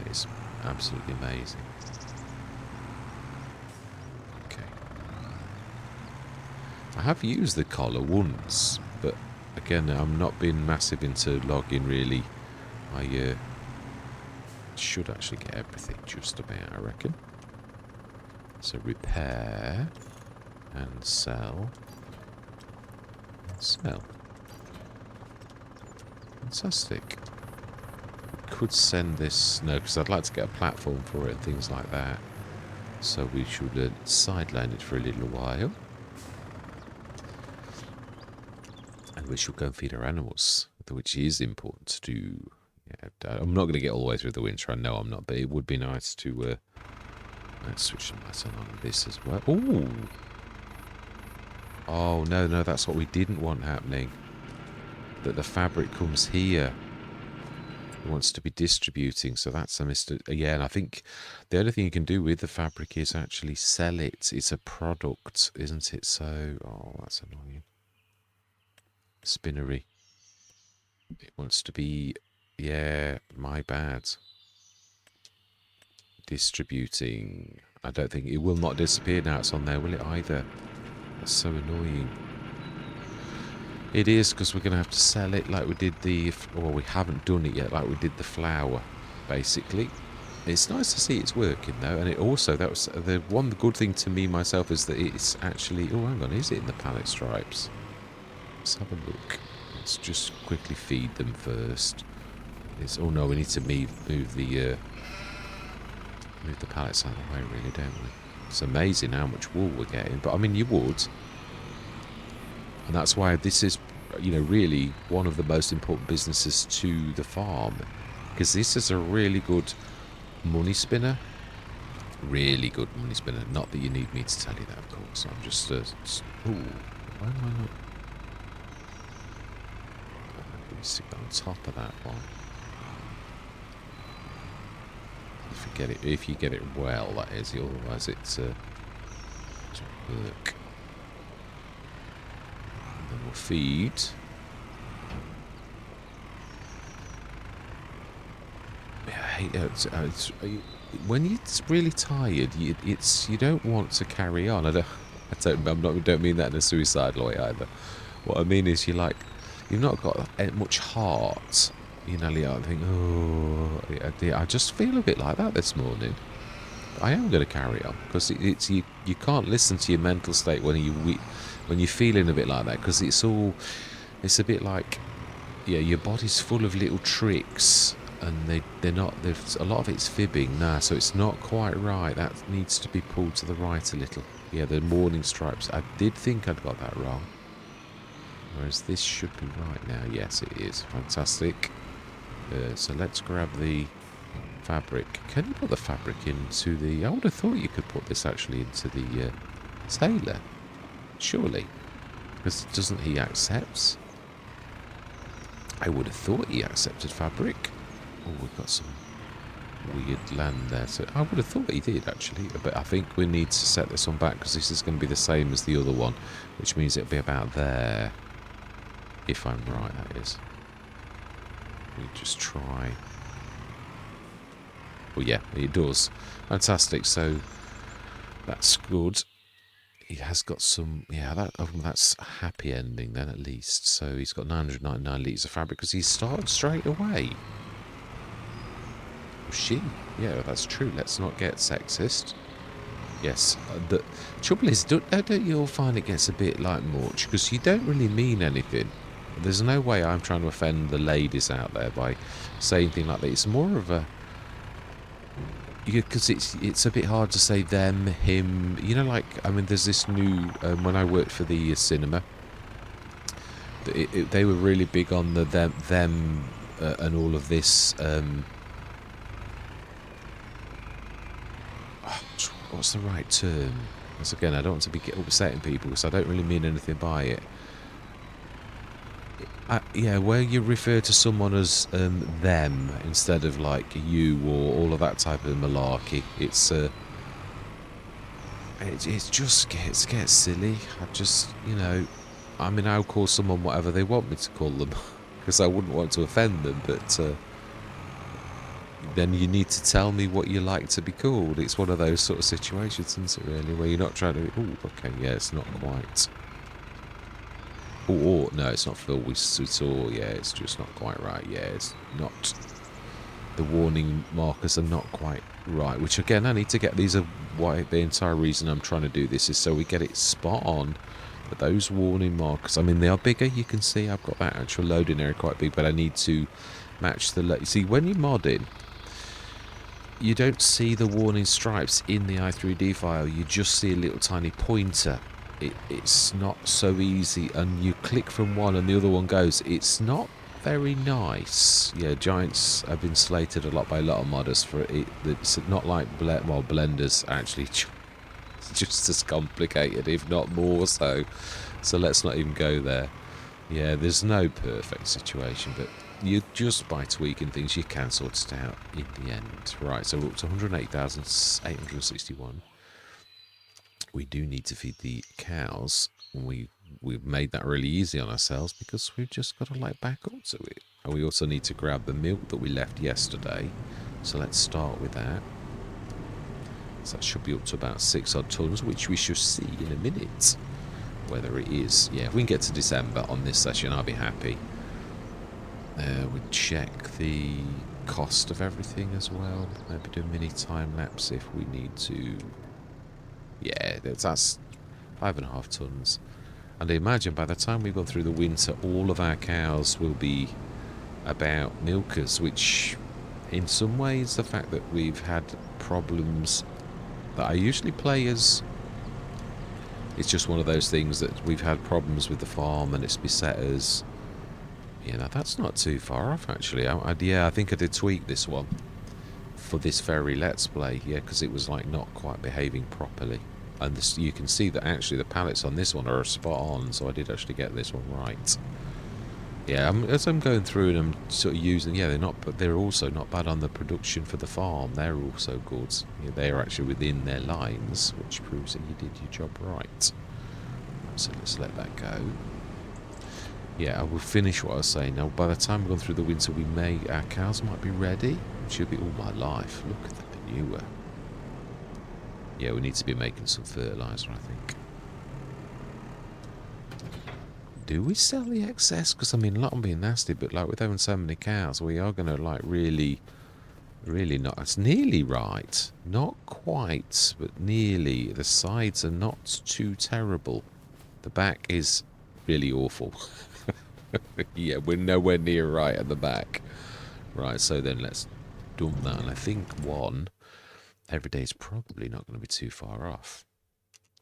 It's absolutely amazing. I have used the collar once, but again, I'm not been massive into logging really. I should actually get everything just about, I reckon. So repair and sell and sell. Fantastic. We could send this, no, because I'd like to get a platform for it and things like that. So we should sideline it for a little while. And we should go and feed our animals, which is important to do. Yeah, I'm not going to get all the way through the winter, I know I'm not, but it would be nice to... let's switch the lights on this as well. Ooh! Oh, no, no, that's what we didn't want happening. That the fabric comes here. It wants to be distributing, so that's a mistake. Yeah, and I think the only thing you can do with the fabric is actually sell it. It's a product, isn't it? So, oh, that's annoying. Spinnery. It wants to be, yeah, my bad. Distributing. I don't think it will not disappear now it's on there, will it either? That's so annoying. It is, because we're going to have to sell it like we did the, well, we haven't done it yet, like we did the flour, basically. It's nice to see it's working though, and it also, that was the one good thing to me myself is that it's actually, oh hang on, is it in the pallet stripes? Let's have a look. Let's just quickly feed them first. It's, oh no, we need to move the pallets out of the way, really, don't we? It's amazing how much wool we're getting, but I mean, you would. And that's why this is, you know, really one of the most important businesses to the farm. Because this is a really good money spinner. Really good money spinner. Not that you need me to tell you that, of course. I'm just, ooh, why am I not? Stick that on top of that one. If you get it well, that is. Otherwise, it's doesn't work. And then we'll feed. I hate it. When you're really tired, you don't want to carry on. I don't mean that in a suicidal way either. What I mean is, you've not got much heart. You know, I think, oh, I just feel a bit like that this morning. I am going to carry on because you can't listen to your mental state when you're feeling a bit like that, because it's a bit like, yeah, your body's full of little tricks and they're not. There's a lot of it's fibbing now, so it's not quite right. That needs to be pulled to the right a little. Yeah, the warning stripes. I did think I'd got that wrong. Whereas this should be right now. Yes, it is. Fantastic. So let's grab the fabric. Can you put the fabric into the... I would have thought you could put this actually into the sailor. Surely. Because doesn't he accept? I would have thought he accepted fabric. Oh, we've got some weird land there. So I would have thought he did, actually. But I think we need to set this one back because this is going to be the same as the other one. Which means it'll be about there. If I'm right, that is. We just try. Well, yeah, it does. Fantastic. So that's good. He has got some, yeah, that's a happy ending then at least. So he's got 999 litres of fabric because he started straight away. She, yeah, that's true. Let's not get sexist. Yes, the trouble is, don't you all find it gets a bit like much because you don't really mean anything. There's no way I'm trying to offend the ladies out there by saying things like that. It's more of a... Because it's a bit hard to say them, him. You know, like, I mean, there's this new... when I worked for the cinema, they were really big on the them and all of this... what's the right term? Once again, I don't want to be upsetting people because I don't really mean anything by it. Yeah, where you refer to someone as them instead of like you or all of that type of malarkey, it just gets silly. I just, you know, I mean, I'll call someone whatever they want me to call them because I wouldn't want to offend them, but then you need to tell me what you like to be called. It's one of those sort of situations, isn't it, really, where you're not trying to... Oh, okay, yeah, it's not quite... Oh, no, it's not full. It's all, yeah, it's just not quite right. Yeah, it's not. The warning markers are not quite right. Which again, I need to get these. Why the entire reason I'm trying to do this is so we get it spot on. But those warning markers, I mean, they are bigger. You can see I've got that actual loading area quite big, but I need to match the. See, when you're modding, you don't see the warning stripes in the i3D file. You just see a little tiny pointer. It's not so easy, and you click from one and the other one goes. It's not very nice. Yeah, Giants have been slated a lot by a lot of modders for it. It's not like Blender's actually just as complicated, if not more so. So let's not even go there. Yeah, there's no perfect situation, but you just by tweaking things you can sort it out in the end. Right, so we're up to 108,861. We do need to feed the cows. We've made that really easy on ourselves because we've just got to like back up to it. And we also need to grab the milk that we left yesterday. So let's start with that. So that should be up to about 6 odd tons, which we shall see in a minute whether it is. Yeah, if we can get to December on this session, I'll be happy. We check the cost of everything as well. Maybe do a mini time lapse if we need to. Yeah, that's 5.5 tons. And I imagine by the time we've gone through the winter, all of our cows will be about milkers, which in some ways the fact that we've had problems that I usually play as... It's just one of those things that we've had problems with the farm and its besetters. You know, that's not too far off actually. Yeah, I think I did tweak this one for this very Let's Play. Yeah, because it was like not quite behaving properly. And this, you can see that actually the pallets on this one are spot on, so I did actually get this one right. Yeah, as I'm going through and I'm sort of using, yeah, but they're also not bad on the production for the farm. They're also good. Yeah, they're actually within their lines, which proves that you did your job right. So let's let that go. Yeah, I will finish what I was saying. Now, by the time we've gone through the winter, our cows might be ready. It should be all my life. Look at the manure. Yeah, we need to be making some fertiliser, I think. Do we sell the excess? Because, I mean, not being nasty, but, like, with having so many cows, we are going to, like, really not... It's nearly right. Not quite, but nearly. The sides are not too terrible. The back is really awful. Yeah, we're nowhere near right at the back. Right, so then let's dump that. And I think one every day is probably not going to be too far off.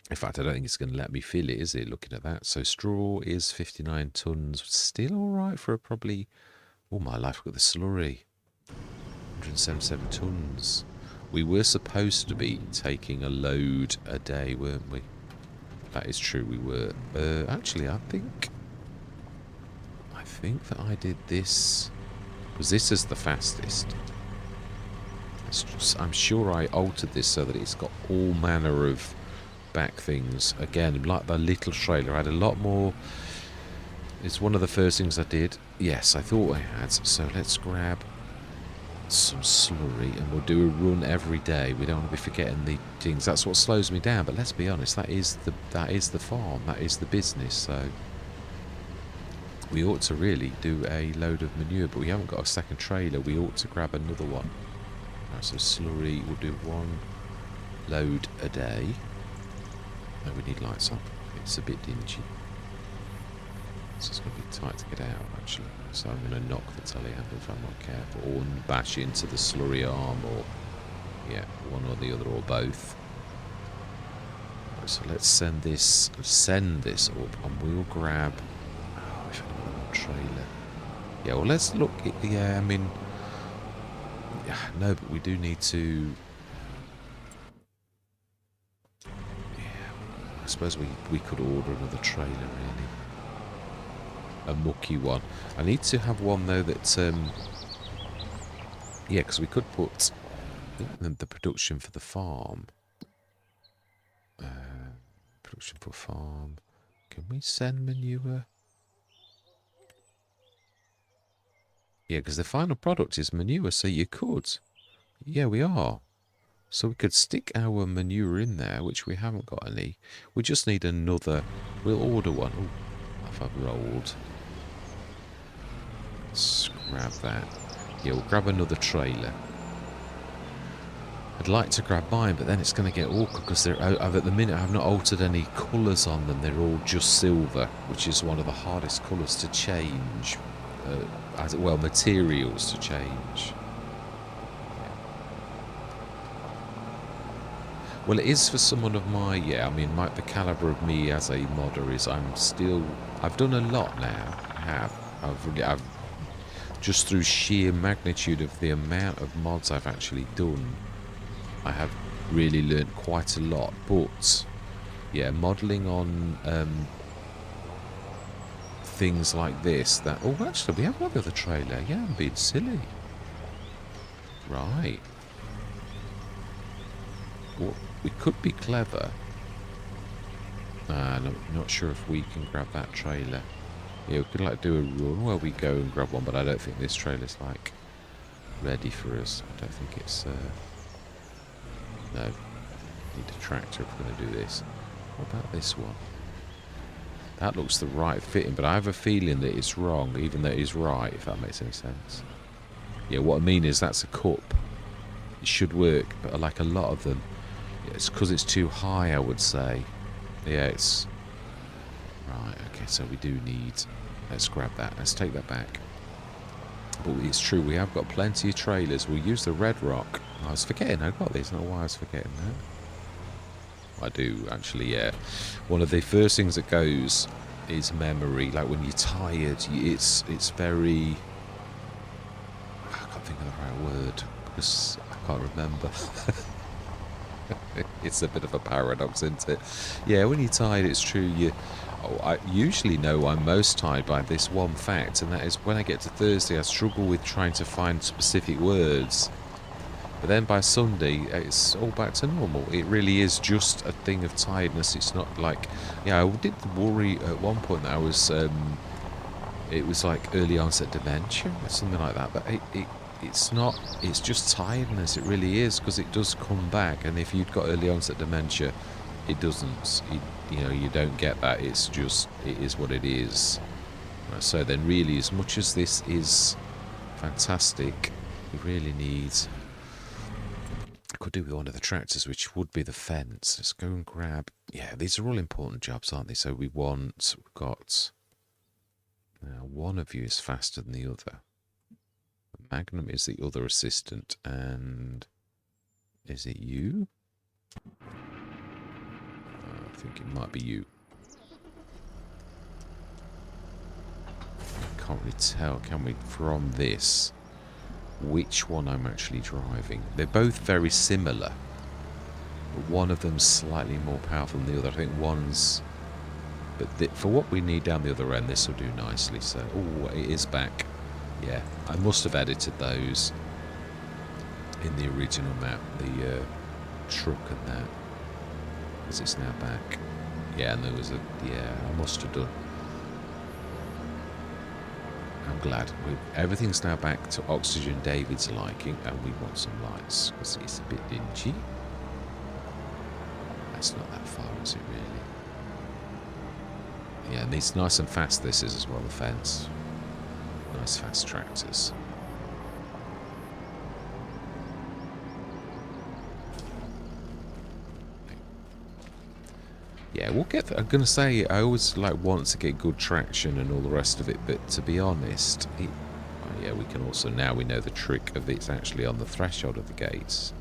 In fact, I don't think it's going to let me fill it, is it, looking at that? So straw is 59 tonnes. Still all right for probably all my life. We've got the slurry. 177 tonnes. We were supposed to be taking a load a day, weren't we? That is true, we were. Actually, I think that I did this. Was this as the fastest? I'm sure I altered this so that it's got all manner of back things. Again, like the little trailer, I had a lot more. It's one of the first things I did. Yes, I thought I had. So let's grab some slurry and we'll do a run every day. We don't want to be forgetting the things. That's what slows me down. But let's be honest, that is the farm, that is the business. So we ought to really do a load of manure, but we haven't got a second trailer. We ought to grab another one. Right, so slurry, we'll do one load a day. No, we need lights up. It's a bit dingy. So it's going to be tight to get out, actually. So I'm going to knock the telehandler if I'm not careful, or bash into the slurry arm, or yeah, one or the other, or both. Right, so let's send this up, and we'll grab. Oh, if I've got a trailer. Yeah, well, let's look. Yeah, I mean, no, but we do need to. Yeah, I suppose we could order another trailer, really. A mucky one. I need to have one though that yeah, because we could put the production for the farm. Production for farm. Can we send manure? Yeah, because the final product is manure, so you could. Yeah, we are. So we could stick our manure in there, which we haven't got any. We just need another. We'll order one. Oh, if I've rolled. Let's grab that. Yeah, we'll grab another trailer. I'd like to grab mine, but then it's going to get awkward because at the minute I've not altered any colours on them. They're all just silver, which is one of the hardest colours to change. Well, materials to change. Well, it is for someone of my, yeah, I mean, the calibre of me as a modder is I've done a lot now. I've just through sheer magnitude of the amount of mods I've actually done, I have really learnt quite a lot. But yeah, modelling on things like this, oh, actually, we have got the other trailer. Yeah, I'm being silly. Right. Well, we could be clever. Not sure if we can grab that trailer. Yeah, we could like do a run where we go and grab one, but I don't think this trailer's like ready for us. I don't think it's no. Need a tractor if we're going to do this. What about this one? That looks the right fitting, but I have a feeling that it's wrong, even though it is right, if that makes any sense. Yeah, what I mean is that's a cup. It should work, but like a lot of them, it's because it's too high, I would say. Yeah, it's... Right, okay, so we do need... Let's grab that. Let's take that back. But it's true, we have got plenty of trailers. We'll use the red rock. I was forgetting, I've got this. I don't know why I was forgetting that. I do, actually, yeah. One of the first things that goes is memory. Like when you're tired, it's very... I can't think of the right word because I can't remember. It's a bit of a paradox, isn't it? Yeah, when you're tired, it's true. I usually know I'm most tired by this one fact, and that is when I get to Thursday, I struggle with trying to find specific words. But then by Sunday, it's all back to normal. It really is just a thing of tiredness. It's not like... Yeah, I did worry at one point that I was... it was like early onset dementia or something like that, but it's not. It's just tiredness. It really is, because it does come back. And if you've got early onset dementia, it doesn't. You don't get that. It's just, it is what it is. Right, so then, really, as much as this is fantastic, we really need. I could do with one of the tractors, which would be the fence. Let's go and grab. Yeah, these are all important jobs, aren't they? So we've got. Now, one of you is faster than the other. Magnum is the other assistant, and is it you? I think it might be you. Can't really tell, can we, from this, which one I'm actually driving. They're both very similar, but one of them's slightly more powerful than the other. I think one's... But for what we need down the other end, this will do nicely. So, oh, it is back. Yeah, I must have edited those in the original map, the truck and that, because it's now back. Yeah, and there was a... Yeah, I must have done. I'm glad. Everything's now back to Oxygen David's liking, and we want some lights, because it's a bit dingy. That's not that far, is it, really? Yeah, and it's nice and fast, this is as well, the fence. Nice fast tractors. Yeah, we'll get I'm going to say, I always want to get good traction and all the rest of it, but to be honest, oh yeah, we can also, now we know the trick of it's actually on the threshold of the gates.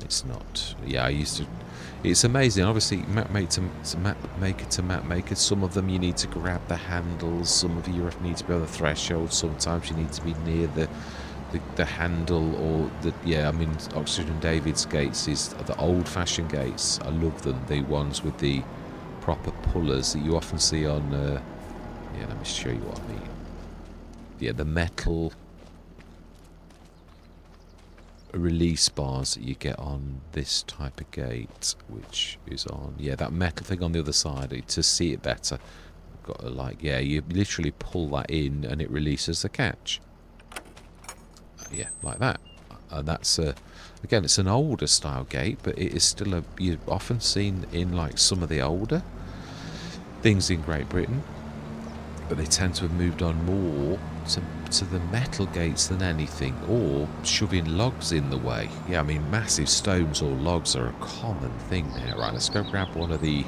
It's not. Yeah, I used to... It's amazing. Obviously, map maker to map maker, some of them you need to grab the handles, some of you need to be on the threshold, sometimes you need to be near the handle, or the... Yeah, I mean, Oxygen David's gates is the old-fashioned gates. I love them. The ones with the proper pullers that you often see on... yeah, let me show you what I mean. Yeah, the metal... release bars that you get on this type of gate, which is on, yeah, that metal thing on the other side. To see it better, I've got to yeah, you literally pull that in and it releases the catch. Yeah, like that. And that's again, it's an older style gate, but it is still you've often seen in some of the older things in Great Britain, but they tend to have moved on more to the metal gates than anything, or shoving logs in the way. Yeah, I mean, massive stones or logs are a common thing now. Right, let's go grab one of the...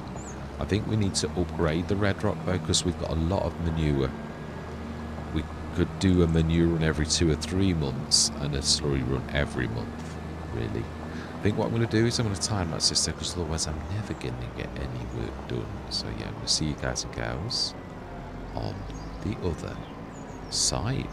I think we need to upgrade the red rock, though, because we've got a lot of manure. We could do a manure run every 2 or 3 months and a slurry run every month, really. I think what I'm going to do is I'm going to time that system, because otherwise I'm never going to get any work done. So yeah, I'm going to see you guys and gals on the other side.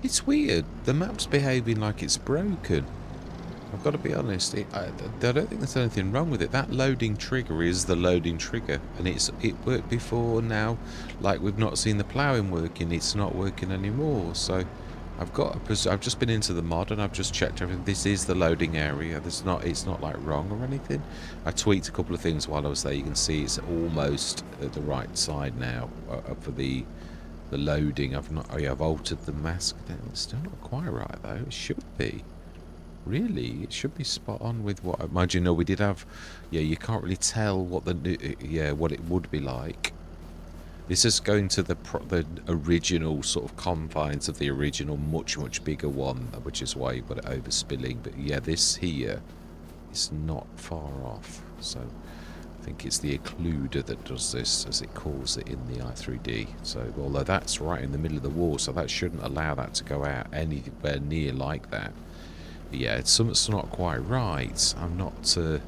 It's weird. The map's behaving like it's broken. I've got to be honest. I don't think there's anything wrong with it. That loading trigger is the loading trigger, and it worked before. Now, we've not seen the ploughing working, it's not working anymore. So, I've just been into the mod and I've just checked everything. This is the loading area. It's not wrong or anything. I tweaked a couple of things while I was there. You can see it's almost at the right side now for the loading. I've altered the mask. It's still not quite right though. It should be. Really, it should be spot on with what. Mind you, we did have. Yeah, you can't really tell what what it would be like. This is going to the original sort of confines of the original, much bigger one, which is why you've got it overspilling. But yeah, this here is not far off. So I I think it's the occluder that does this, as it calls it in the i3D. So, although that's right in the middle of the wall, so that shouldn't allow that to go out anywhere near like that. But yeah, it's something's not quite right. I'm not... so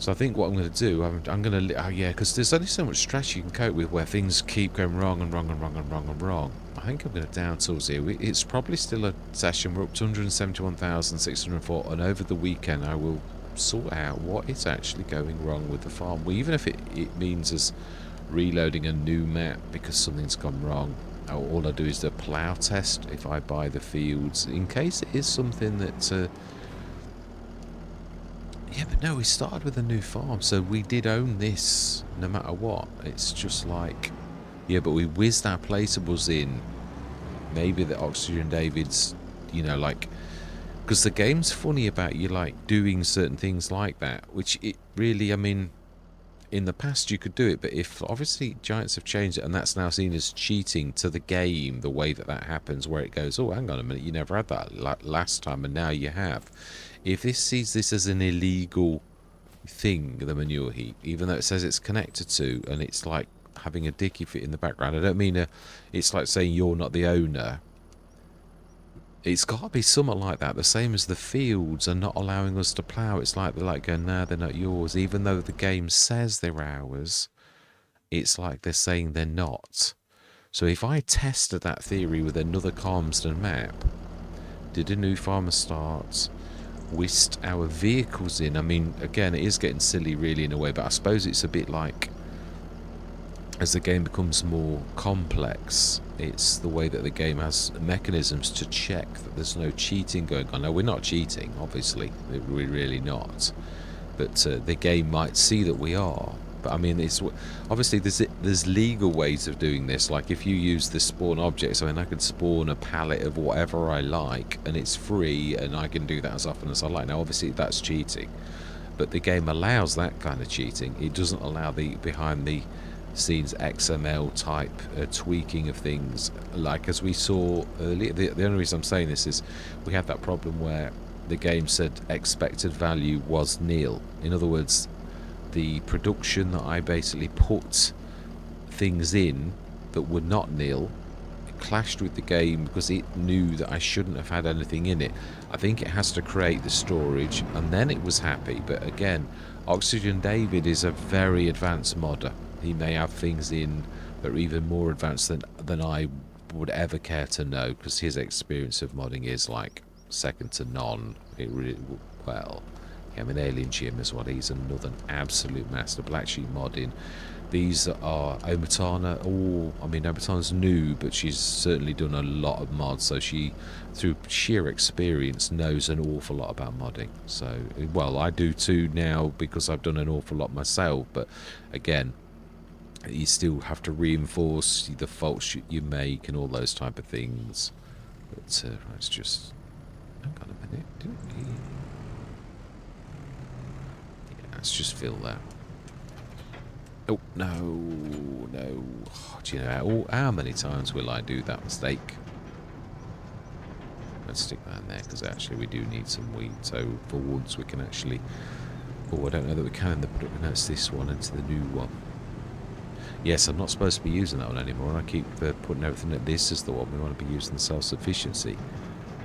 I think what I'm going to do, I'm going to... yeah, because there's only so much stress you can cope with where things keep going wrong and wrong and wrong and wrong and wrong. I think I'm going to down tools here. It's probably still a session. We're up to 171,604, and over the weekend I will sort out what is actually going wrong with the farm. Well, even if it means us reloading a new map because something's gone wrong. All I do is the plough test if I buy the fields, in case it is something that... yeah, but no, we started with a new farm, so we did own this no matter what. It's just like... yeah, but we whizzed our placeables in. Maybe the Oxygen David's, you know, like... because the game's funny about you, like, doing certain things like that, which it really, I mean... in the past you could do it, but if obviously Giants have changed it and that's now seen as cheating to the game, the way that happens, where it goes, oh, hang on a minute, you never had that last time and now you have. If this sees this as an illegal thing, the manure heap, even though it says it's connected to, and it's like having a dicky fit in the background, I don't mean it's like saying you're not the owner. It's got to be something like that, the same as the fields are not allowing us to plough. It's like they're like going, nah, they're not yours, even though the game says they're ours. It's like they're saying they're not. So if I tested that theory with another Calmsden map, did a new farmer start, whisked our vehicles in, I mean, again, it is getting silly really in a way, but I suppose it's a bit like, as the game becomes more complex, it's the way that the game has mechanisms to check that there's no cheating going on. Now, we're not cheating, obviously. We're really not. But the game might see that we are. But, I mean, it's obviously there's legal ways of doing this. Like, if you use the spawn objects, I mean, I could spawn a pallet of whatever I like, and it's free, and I can do that as often as I like. Now, obviously, that's cheating. But the game allows that kind of cheating. It doesn't allow the behind the scenes XML type tweaking of things, like as we saw earlier. The only reason I'm saying this is we had that problem where the game said expected value was nil. In other words, the production that I basically put things in that were not nil, it clashed with the game because it knew that I shouldn't have had anything in it. I think it has to create the storage and then it was happy. But again, Oxygen David is a very advanced modder. He may have things in that are even more advanced than I would ever care to know, because his experience of modding is like second to none. It really, well, yeah, I mean, Alien Jim as well. He's another absolute master. Black Sheep modding. These are Omatana. Oh, I mean, Omatana's new, but she's certainly done a lot of mods. So she, through sheer experience, knows an awful lot about modding. So, well, I do too now because I've done an awful lot myself. But again, you still have to reinforce the faults you make and all those type of things. But let's just... hang on a minute. Yeah, let's just fill that. Oh, no. Oh, do you know how many times will I do that mistake? Let's stick that in there, because actually we do need some wheat. So for once we can actually... oh, I don't know that we can in the product. No, it's this one into the new one. Yes, I'm not supposed to be using that one anymore. I keep putting everything that this is the one we want to be using, self-sufficiency.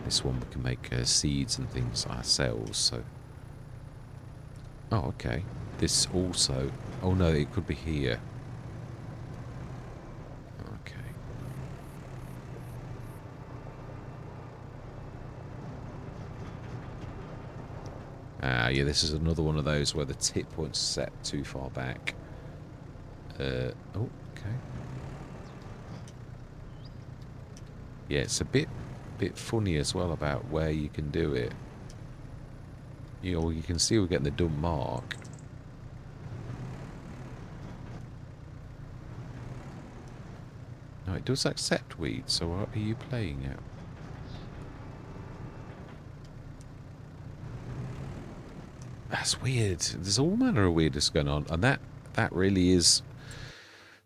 This one we can make seeds and things ourselves, so... oh, okay. This also... oh no, it could be here. Okay. Yeah, this is another one of those where the tip point's set too far back. Oh, okay. Yeah, it's a bit funny as well about where you can do it. You know, you can see we're getting the dumb mark. No, it does accept weeds, so what are you playing at? That's weird. There's all manner of weirdness going on, and that really is...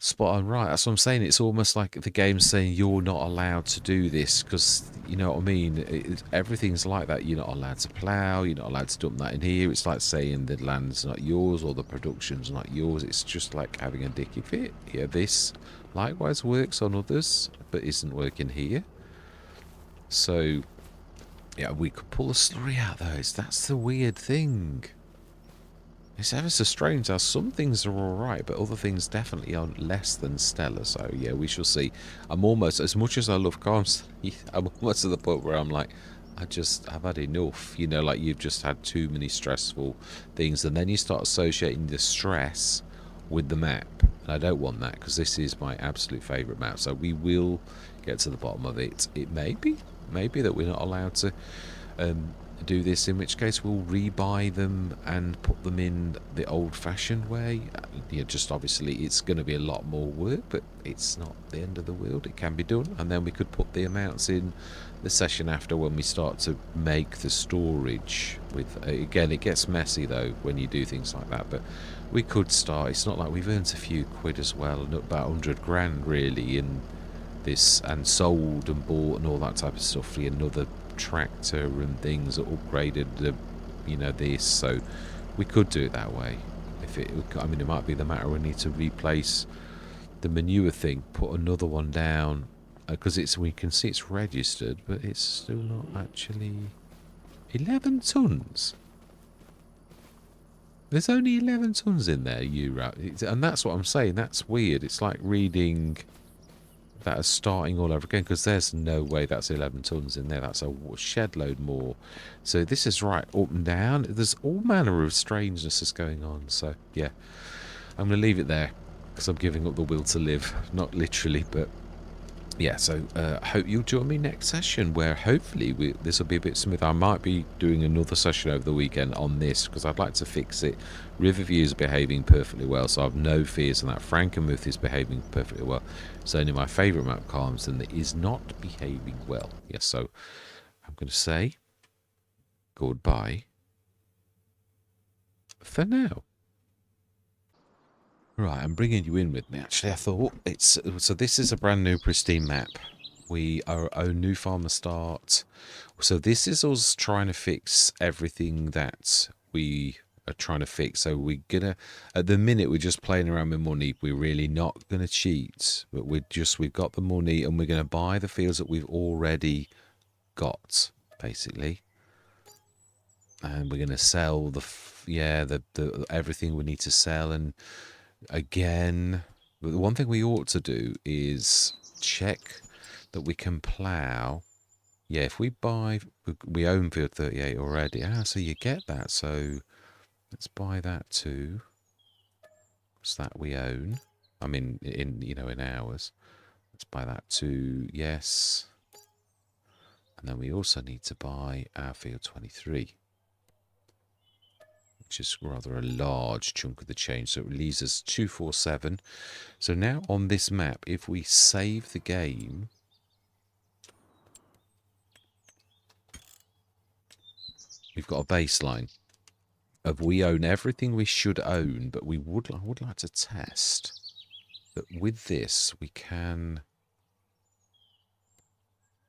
Spot on, right. That's what I'm saying. It's almost like the game's saying you're not allowed to do this because, you know what I mean? Everything's like that. You're not allowed to plough. You're not allowed to dump that in here. It's like saying the land's not yours or the production's not yours. It's just like having a dicky fit. Yeah, this likewise works on others, but isn't working here. So, yeah, we could pull a slurry out of those. That's the weird thing. It's ever so strange how some things are alright, but other things definitely are less than stellar. So, yeah, we shall see. I'm almost, as much as I love Calmsden, I'm almost to the point where I'm like, I've had enough. You know, like you've just had too many stressful things. And then you start associating the stress with the map. And I don't want that because this is my absolute favourite map. So we will get to the bottom of it. It may be that we're not allowed to do this, in which case we'll rebuy them and put them in the old-fashioned way. Yeah, just obviously it's going to be a lot more work, but it's not the end of the world. It can be done, and then we could put the amounts in the session after when we start to make the storage with again, it gets messy though when you do things like that, but we could start. It's not like we've earned a few quid as well, about 100 grand really in this, and sold and bought and all that type of stuff for another tractor and things that upgraded the, you know, this. So we could do it that way. I mean, it might be the matter we need to replace the manure thing, put another one down, because we can see it's registered, but it's still not actually 11 tons. There's only 11 tons in there, and that's what I'm saying. That's weird. It's like reading that as starting all over again, because there's no way that's 11 tons in there. That's a shed load more. So this is right up and down. There's all manner of strangenesses going on. So yeah, I'm going to leave it there because I'm giving up the will to live. Not literally, but yeah. So hope you'll join me next session where hopefully this will be a bit smooth. I might be doing another session over the weekend on this because I'd like to fix it. Riverview is behaving perfectly well, so I've no fears on that. Frankenmuth is behaving perfectly well. It's only my favourite map, Calmsden, that is not behaving well. Yes, so I'm going to say goodbye for now. Right, I'm bringing you in with me. Actually, I thought so this is a brand new pristine map. We are a new farmer start. So this is us trying to fix everything that we are trying to fix. So we're gonna, at the minute, we're just playing around with money. We're really not gonna cheat, but we've got the money and we're gonna buy the fields that we've already got, basically. And we're gonna sell the everything we need to sell. And again, the one thing we ought to do is check that we can plough. Yeah, if we own field 38 already. So you get that. So let's buy that too. What's that we own? I mean, in ours. Let's buy that too. Yes. And then we also need to buy our field 23, which is rather a large chunk of the change. So it leaves us 247. So now on this map, if we save the game, we've got a baseline of we own everything we should own, but I would like to test that with this we can.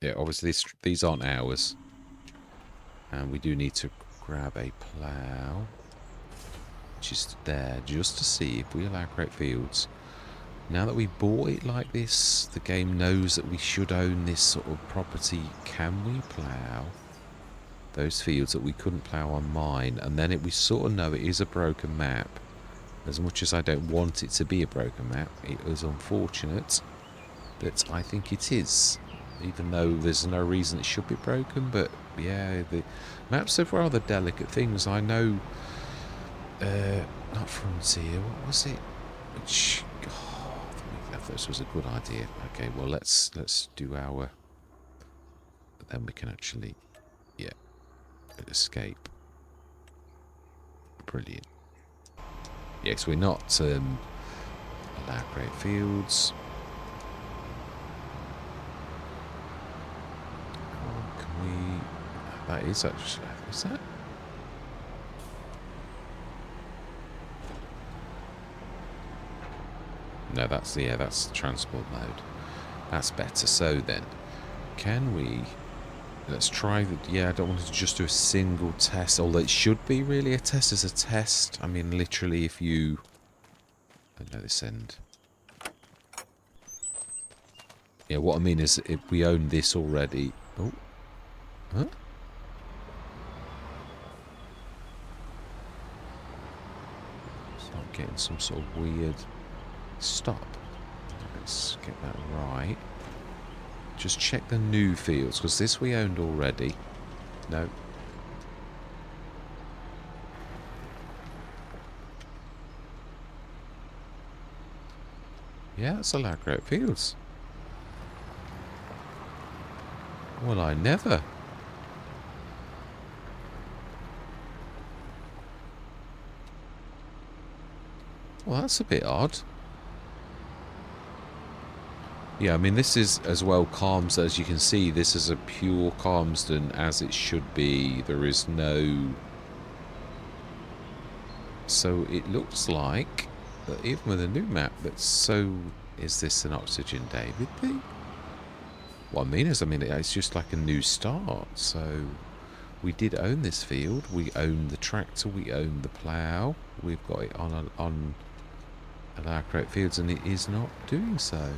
Yeah, obviously these aren't ours, and we do need to grab a plough, which is there just to see if we allow create fields. Now that we bought it like this, the game knows that we should own this sort of property. Can we plough those fields that we couldn't plough on mine? And then we sort of know it is a broken map. As much as I don't want it to be a broken map, it is unfortunate that I think it is. Even though there's no reason it should be broken, but yeah, the maps have rather delicate things. I know, not Frontier, what was it? Which, I thought this was a good idea. Okay, well let's do our, then we can actually, yeah, escape. Brilliant. Yes, we're not allow create fields. Can we? That is actually. Is that? No, that's the, yeah, that's transport mode. That's better. So then, can we... Let's try the... Yeah, I don't want to just do a single test, although it should be really a test as a test. I mean, literally, if you... I know this end. Yeah, what I mean is if we own this already... Oh. Huh? It's not getting some sort of weird... Stop. Let's get that right. Just check the new fields, because this we owned already. No. Yeah, it's allowed great fields. Well, I never. Well, that's a bit odd. Yeah, I mean, this is as well Calmsden. As you can see, this is a pure Calmsden as it should be. There is no... So it looks like that even with a new map, that's so... Is this an Oxygen David thing? What I mean is, it's just like a new start. So we did own this field. We own the tractor. We own the plough. We've got it on our correct fields, and it is not doing so.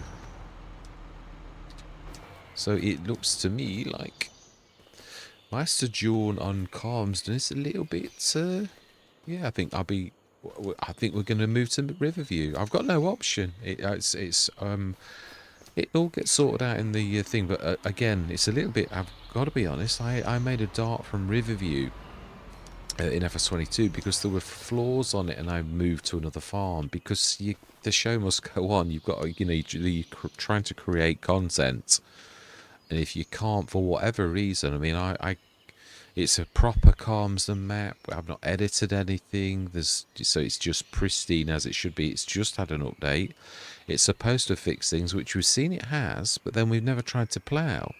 So it looks to me like my sojourn on Calmsden is a little bit, yeah, I think we're going to move to Riverview. I've got no option. It all gets sorted out in the thing, but again, it's a little bit, I've got to be honest, I made a dart from Riverview in FS22 because there were flaws on it, and I moved to another farm because the show must go on. You've got, you're trying to create content. And if you can't, for whatever reason, it's a proper Calmsden map. I've not edited anything. So it's just pristine as it should be. It's just had an update. It's supposed to fix things, which we've seen it has, but then we've never tried to plough.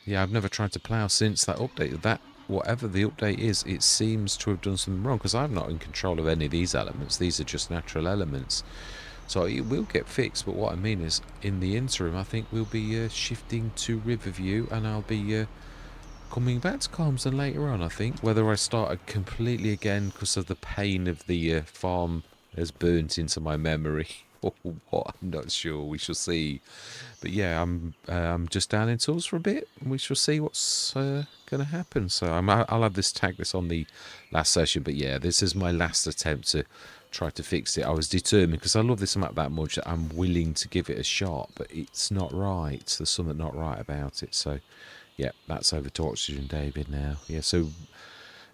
Yeah, I've never tried to plough since that update. Whatever the update is, it seems to have done something wrong, because I'm not in control of any of these elements. These are just natural elements. So it will get fixed, but what I mean is, in the interim, I think we'll be shifting to Riverview, and I'll be coming back to Calmsden later on, I think. Whether I start completely again because of the pain of the farm has burnt into my memory or what, I'm not sure. We shall see. But yeah, I'm just down in tools for a bit, and we shall see what's going to happen. So I'll have this tag this on the last session, but yeah, this is my last attempt to try to fix it. I was determined, because I love this map that much, that I'm willing to give it a shot, but it's not right. There's something not right about it. So yeah, that's over to Oxygen David now. Yeah, so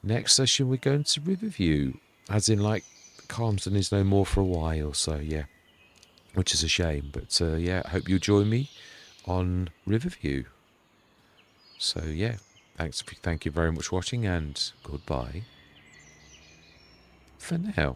next session we're going to Riverview, as in like Calmsden is no more for a while. So yeah, which is a shame, but yeah, I hope you'll join me on Riverview. So yeah, thank you very much for watching, and goodbye for now.